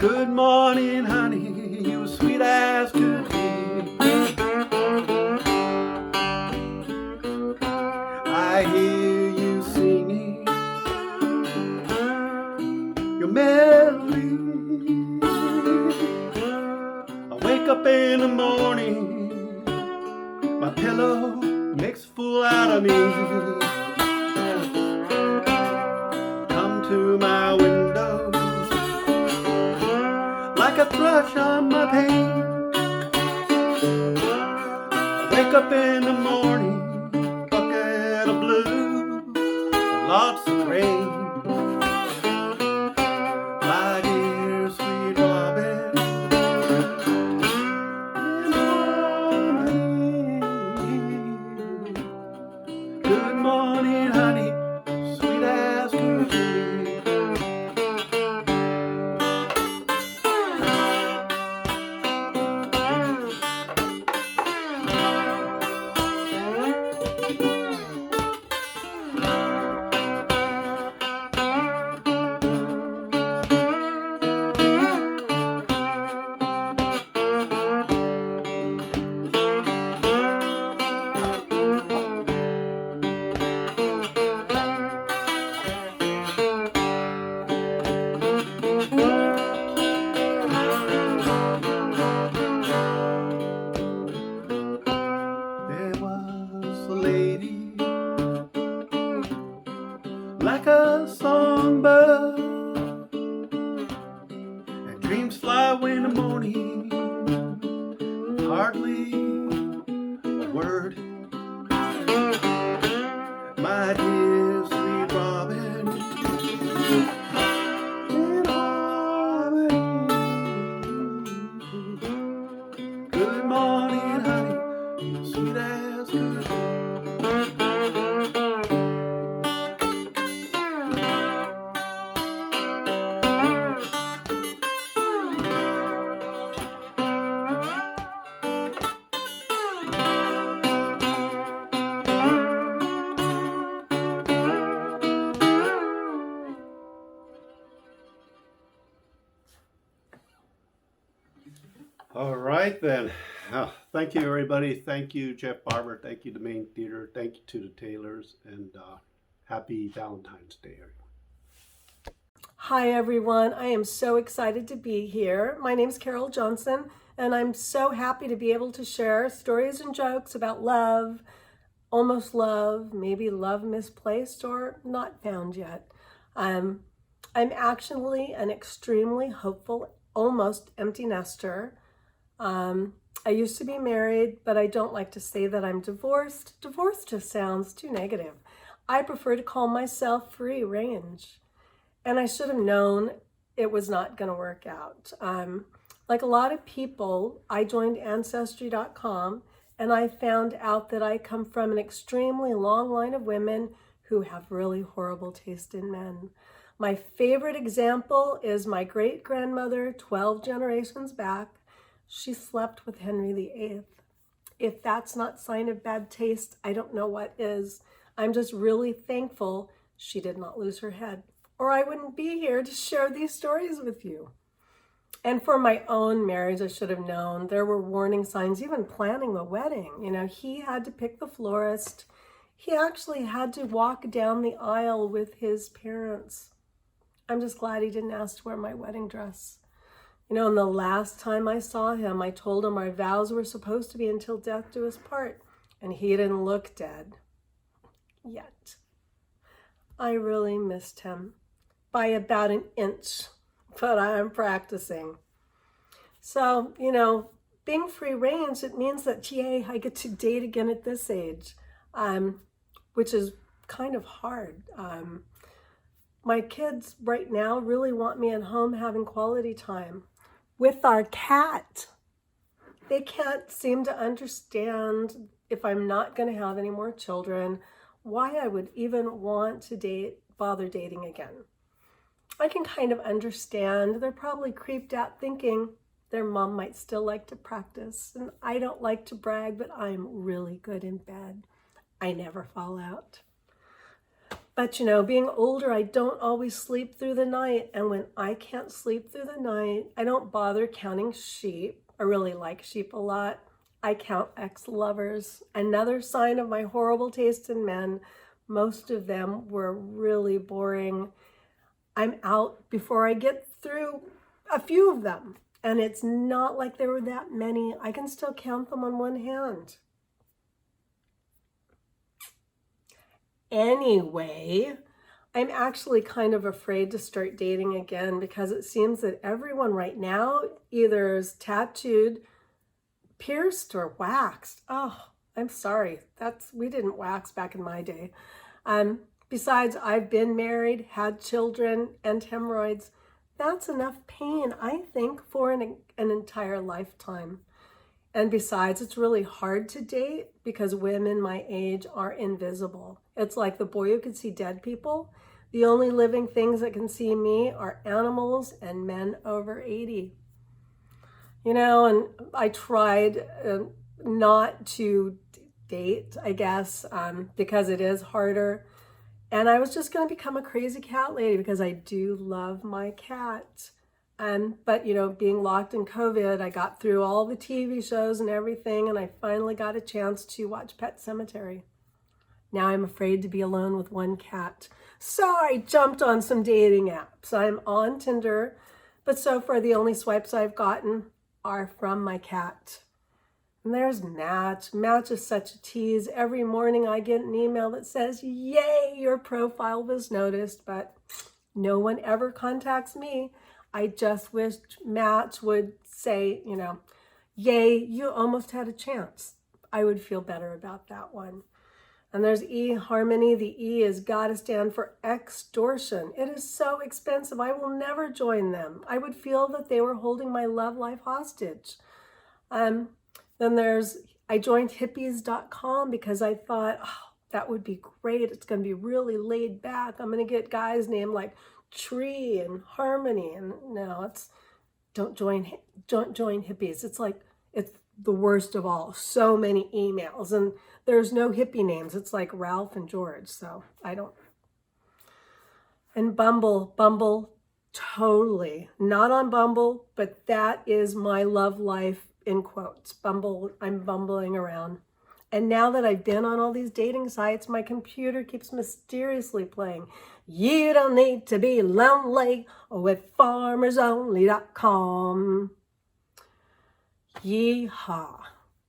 Good morning, honey, you sweet as could be. I hear you singing your melody. I wake up in the morning, my pillow makes a fool out of me. Come to my window like a thrush on my pane. I wake up in the morning, bucket of blue, and lots of rain. My dear sweet Robin, good morning, honey, sweet as could be. There was a lady like a songbird, and dreams fly away in the morning, hardly a word. My dear sweet Robin, good morning, honey, sweet as could be. All right then. Thank you, everybody. Thank you, Jeff Barber. Thank you, the Main Theater. Thank you to the Taylors, and happy Valentine's Day, everyone. Hi, everyone. I am so excited to be here. My name is Carol Johnson, and I'm so happy to be able to share stories and jokes about love, almost love, maybe love misplaced or not found yet. I'm actually an extremely hopeful, almost empty nester. I used to be married, but I don't like to say that I'm divorced. Divorced just sounds too negative. I prefer to call myself free range. And I should have known it was not going to work out. Like a lot of people, I joined Ancestry.com and I found out that I come from an extremely long line of women who have really horrible taste in men. My favorite example is my great-grandmother, 12 generations back. She slept with Henry VIII. If that's not sign of bad taste, I don't know what is. I'm just really thankful she did not lose her head, or I wouldn't be here to share these stories with you. And for my own marriage, I should have known. There were warning signs, even planning the wedding. You know, he had to pick the florist. He actually had to walk down the aisle with his parents. I'm just glad he didn't ask to wear my wedding dress. You know, and the last time I saw him, I told him our vows were supposed to be until death do us part, and he didn't look dead yet. I really missed him by about an inch, but I'm practicing. So, you know, being free range, it means that, yay, I get to date again at this age, which is kind of hard. My kids right now really want me at home having quality time with our cat. They can't seem to understand, if I'm not going to have any more children, why I would even want to bother dating again. I can kind of understand. They're probably creeped out thinking their mom might still like to practice. And I don't like to brag, but I'm really good in bed. I never fall out. But you know, being older, I don't always sleep through the night. And when I can't sleep through the night, I don't bother counting sheep. I really like sheep a lot. I count ex-lovers. Another sign of my horrible taste in men. Most of them were really boring. I'm out before I get through a few of them. And it's not like there were that many. I can still count them on one hand. Anyway, I'm actually kind of afraid to start dating again because it seems that everyone right now either is tattooed, pierced, or waxed. Oh, I'm sorry. We didn't wax back in my day. Besides, I've been married, had children, and hemorrhoids. That's enough pain, I think, for an entire lifetime. And besides, it's really hard to date because women my age are invisible. It's like the boy who could see dead people. The only living things that can see me are animals and men over 80. You know, and I tried not to date, I guess, because it is harder. And I was just going to become a crazy cat lady because I do love my cat. But, you know, being locked in COVID, I got through all the TV shows and everything, and I finally got a chance to watch Pet Sematary. Now I'm afraid to be alone with one cat. So I jumped on some dating apps. I'm on Tinder, but so far the only swipes I've gotten are from my cat. And there's Match. Match is such a tease. Every morning I get an email that says, yay, your profile was noticed, but no one ever contacts me. I just wish Match would say, you know, yay, you almost had a chance. I would feel better about that one. And there's eHarmony. The E has got to stand for extortion. It is so expensive. I will never join them. I would feel that they were holding my love life hostage. Then I joined hippies.com because I thought, oh, that would be great. It's going to be really laid back. I'm going to get guys named like Tree and Harmony. And no, don't join hippies. It's like, it's the worst of all. So many emails, and there's no hippie names. It's like Ralph and George. So I don't. And Bumble, totally not on Bumble, but that is my love life in quotes. Bumble, I'm bumbling around. And now that I've been on all these dating sites, my computer keeps mysteriously playing, you don't need to be lonely with farmersonly.com. Yeehaw.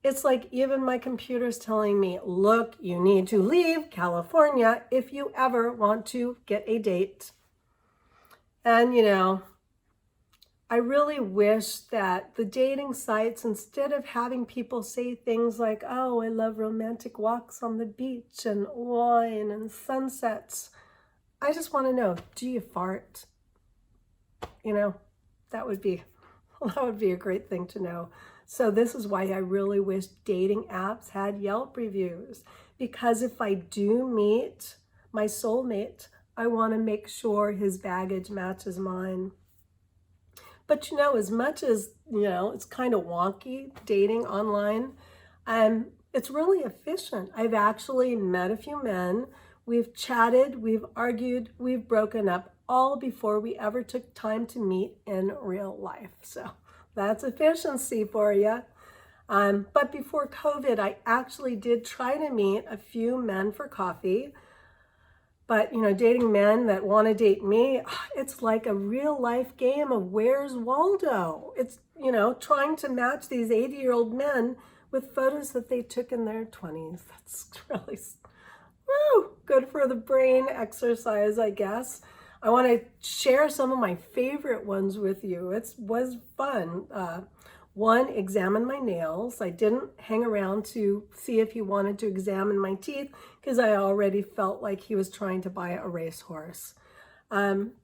It's like even my computer's telling me, look, you need to leave California if you ever want to get a date. And, you know, I really wish that the dating sites, instead of having people say things like, oh, I love romantic walks on the beach and wine and sunsets, I just want to know, do you fart? You know, that would be a great thing to know. So this is why I really wish dating apps had Yelp reviews, because if I do meet my soulmate, I want to make sure his baggage matches mine. But you know, as much as, you know, it's kind of wonky dating online, it's really efficient. I've actually met a few men. We've chatted, we've argued, we've broken up, all before we ever took time to meet in real life. So that's efficiency for you. But before COVID, I actually did try to meet a few men for coffee. But, you know, dating men that want to date me, it's like a real life game of Where's Waldo? It's, you know, trying to match these 80-year-old men with photos that they took in their 20s. That's really, good for the brain exercise, I guess. I want to share some of my favorite ones with you. It was fun. One, examine my nails. I didn't hang around to see if he wanted to examine my teeth because I already felt like he was trying to buy a racehorse.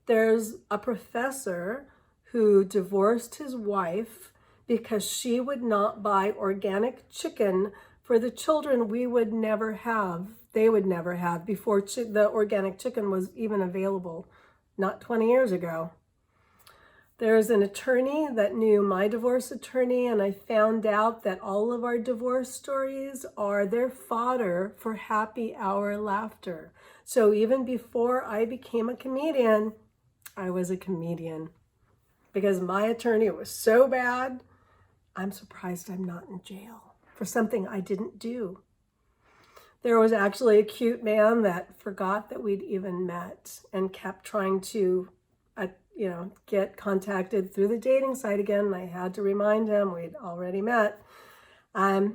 There's a professor who divorced his wife because she would not buy organic chicken for the children we would never have, they would never have, before the organic chicken was even available, not 20 years ago. There's an attorney that knew my divorce attorney, and I found out that all of our divorce stories are their fodder for happy hour laughter. So even before I became a comedian, I was a comedian because my attorney was so bad. I'm surprised I'm not in jail for something I didn't do. There was actually a cute man that forgot that we'd even met and kept trying to get contacted through the dating site again. And I had to remind him we'd already met. And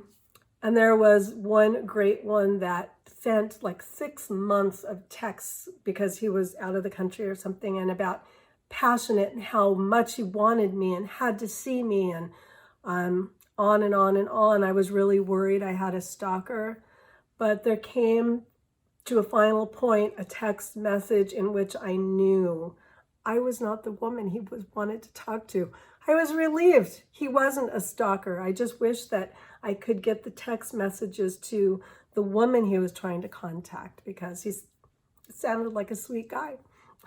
there was one great one that sent like 6 months of texts because he was out of the country or something, and about passionate and how much he wanted me and had to see me, and on and on and on. I was really worried I had a stalker, but there came to a final point a text message in which I knew I was not the woman he wanted to talk to. I was relieved he wasn't a stalker. I just wish that I could get the text messages to the woman he was trying to contact, because he sounded like a sweet guy.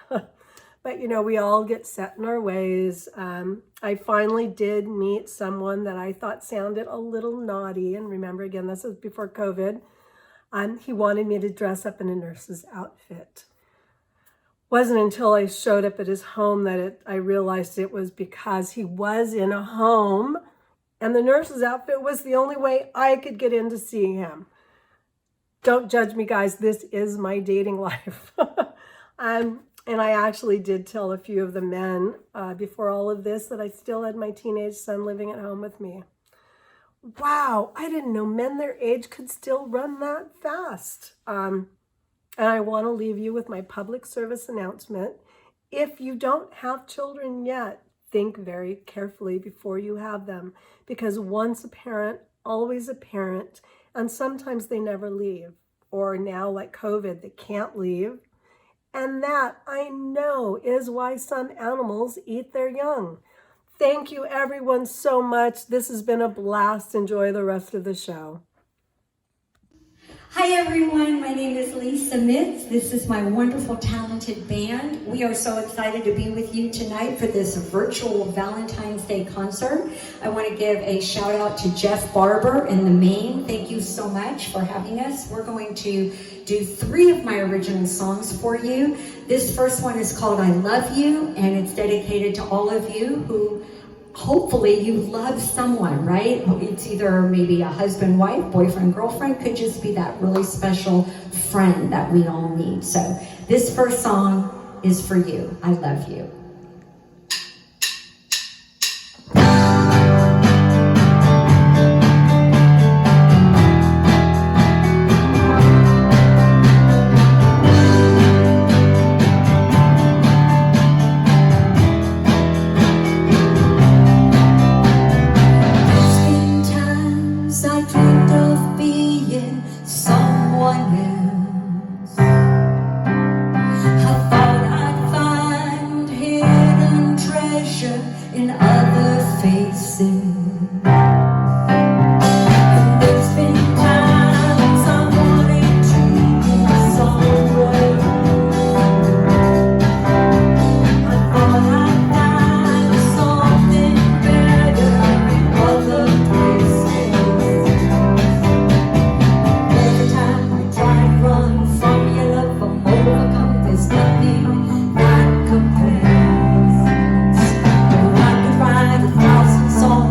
But, we all get set in our ways. I finally did meet someone that I thought sounded a little naughty. And remember, again, this was before COVID. He wanted me to dress up in a nurse's outfit. Wasn't until I showed up at his home that I realized it was because he was in a home and the nurse's outfit was the only way I could get in to see him. Don't judge me, guys. This is my dating life. And I actually did tell a few of the men before all of this that I still had my teenage son living at home with me. Wow, I didn't know men their age could still run that fast. And I want to leave you with my public service announcement. If you don't have children yet, think very carefully before you have them, because once a parent, always a parent, and sometimes they never leave. Or now, like COVID, they can't leave. And that, I know, is why some animals eat their young. Thank you, everyone, so much. This has been a blast. Enjoy the rest of the show. Hi everyone, my name is Lisa Mitz. This is my wonderful, talented band. We are so excited to be with you tonight for this virtual Valentine's Day concert. I want to give a shout out to Jeff Barber in the Maine. Thank you so much for having us. We're going to do 3 of my original songs for you. This first one is called I Love You, and it's dedicated to all of you who hopefully you love someone, right? It's either maybe a husband, wife, boyfriend, girlfriend, could just be that really special friend that we all need. So this first song is for you. I love you.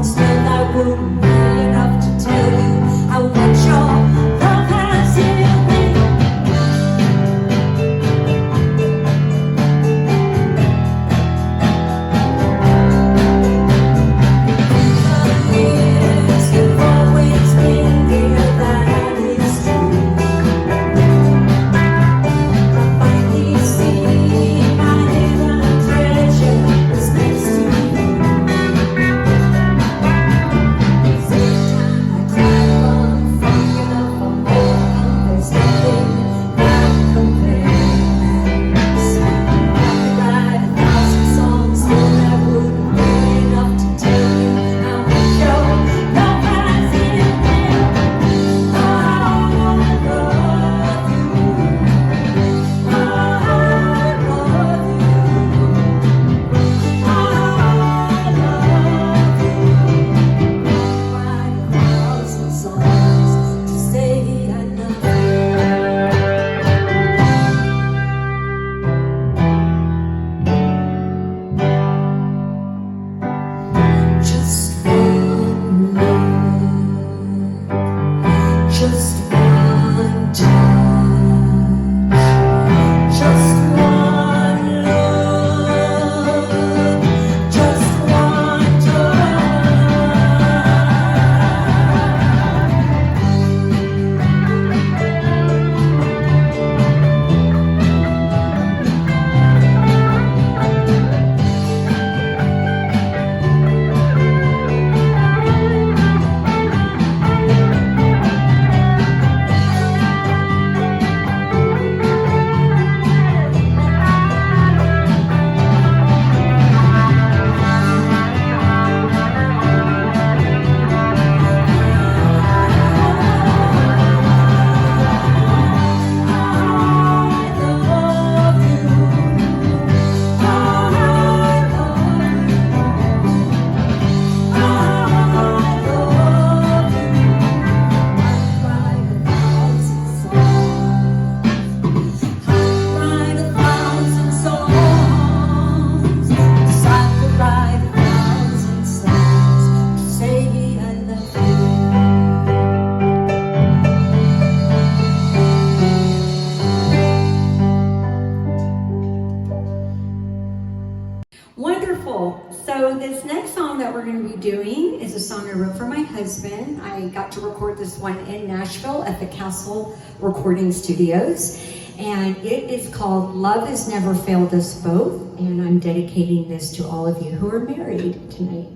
Still I wouldn't next song that we're going to be doing is a song I wrote for my husband. I got to record this one in Nashville at the Castle Recording Studios. And it is called Love Has Never Failed Us Both. And I'm dedicating this to all of you who are married tonight.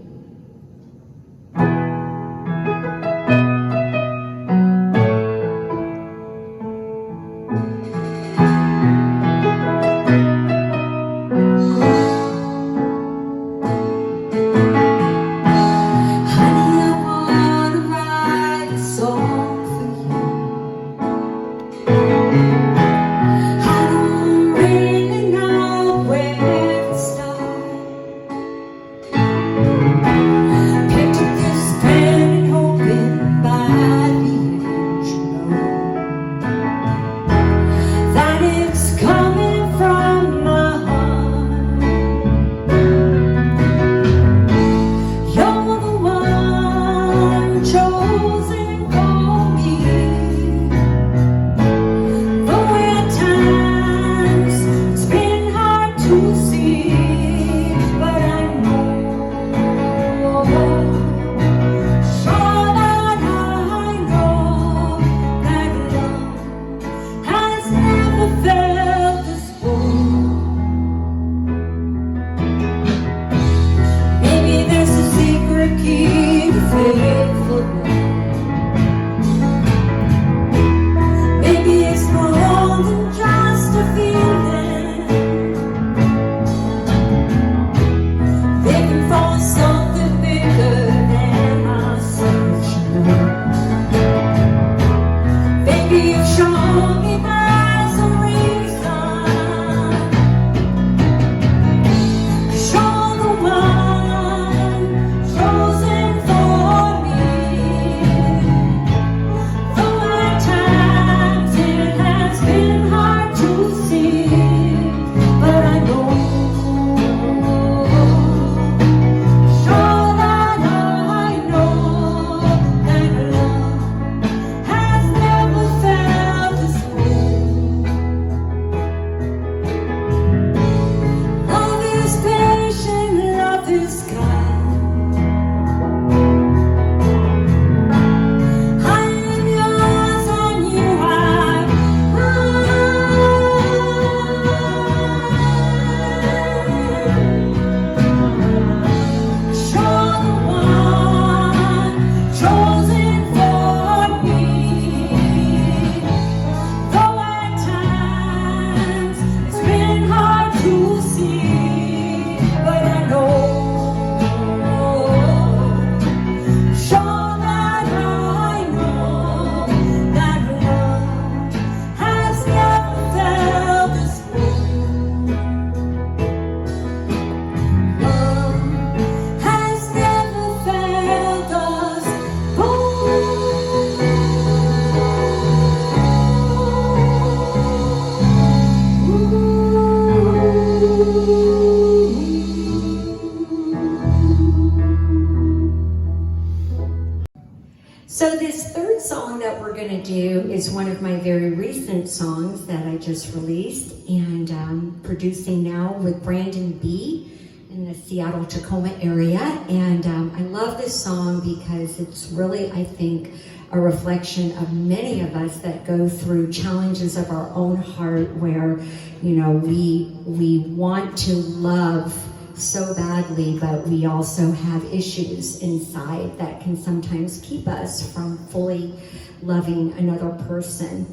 So this third song that we're going to do is one of my very recent songs that I just released and producing now with Brandon B in the Seattle-Tacoma area. And I love this song because it's really, I think, a reflection of many of us that go through challenges of our own heart where, you know, we want to love so badly, but we also have issues inside that can sometimes keep us from fully loving another person.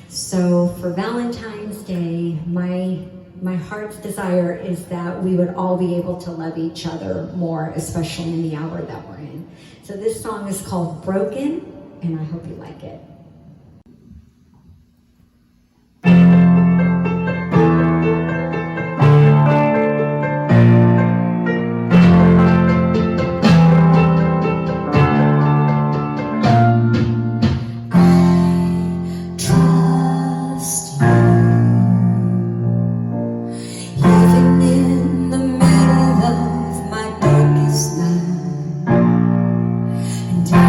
So for Valentine's Day, my heart's desire is that we would all be able to love each other more, especially in the hour that we're in. So this song is called Broken, and I hope you like it. And I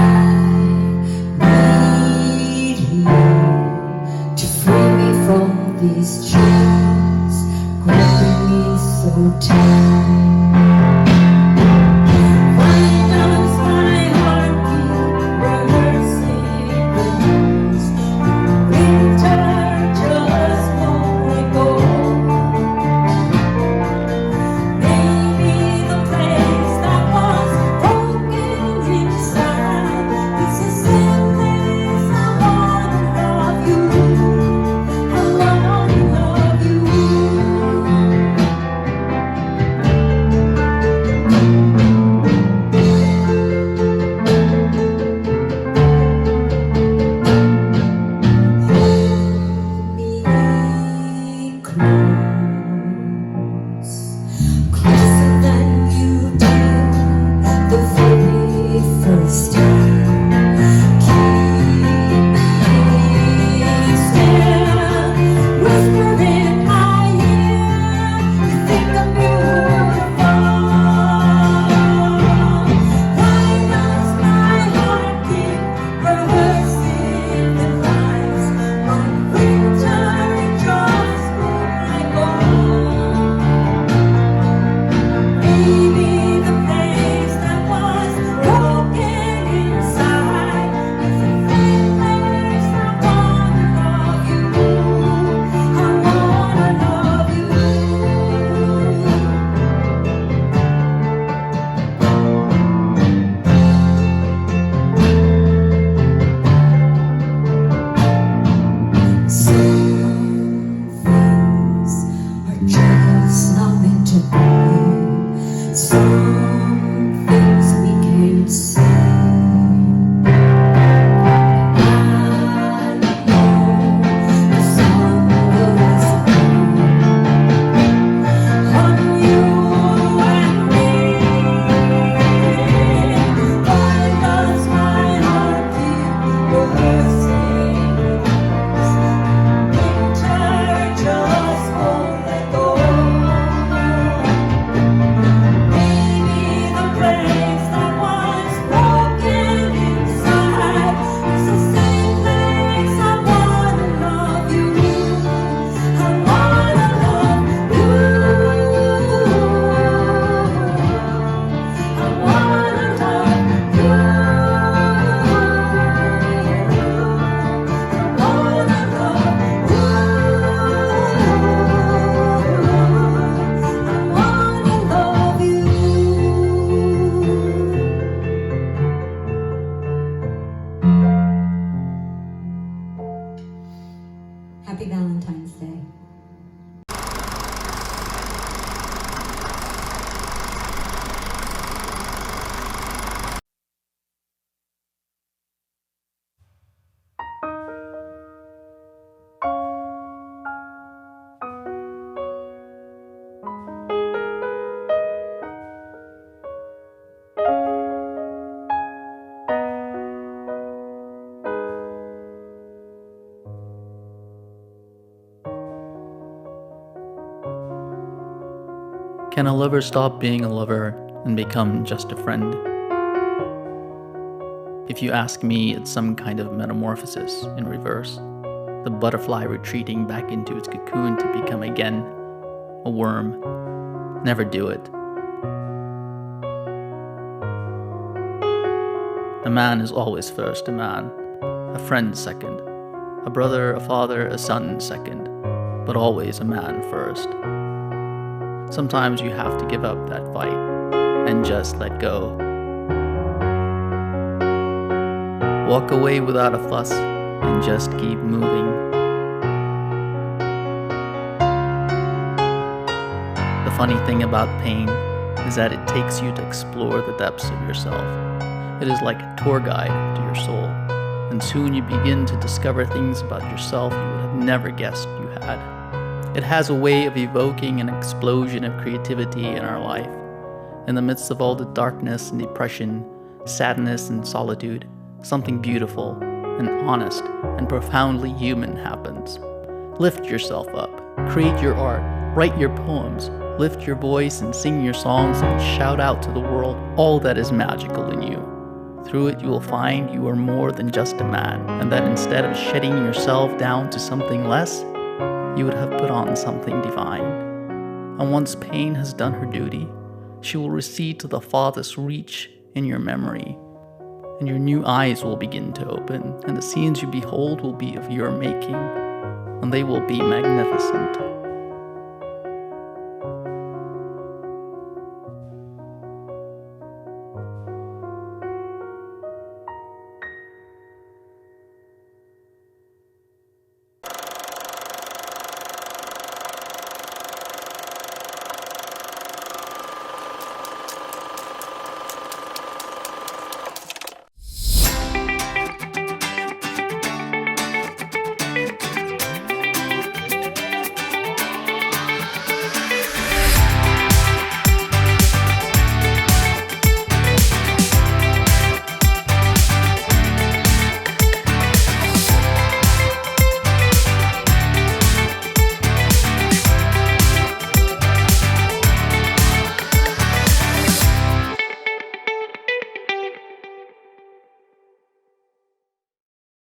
Can a lover stop being a lover and become just a friend? If you ask me, it's some kind of metamorphosis in reverse. The butterfly retreating back into its cocoon to become again a worm. Never do it. A man is always first a man, a friend second, a brother, a father, a son second, but always a man first. Sometimes you have to give up that fight and just let go. Walk away without a fuss and just keep moving. The funny thing about pain is that it takes you to explore the depths of yourself. It is like a tour guide to your soul, and soon you begin to discover things about yourself you would have never guessed you had. It has a way of evoking an explosion of creativity in our life. In the midst of all the darkness and depression, sadness and solitude, something beautiful and honest and profoundly human happens. Lift yourself up, create your art, write your poems, lift your voice and sing your songs and shout out to the world all that is magical in you. Through it you will find you are more than just a man, and that instead of shedding yourself down to something less, you would have put on something divine. And once pain has done her duty, she will recede to the farthest reach in your memory, and your new eyes will begin to open, and the scenes you behold will be of your making, and they will be magnificent.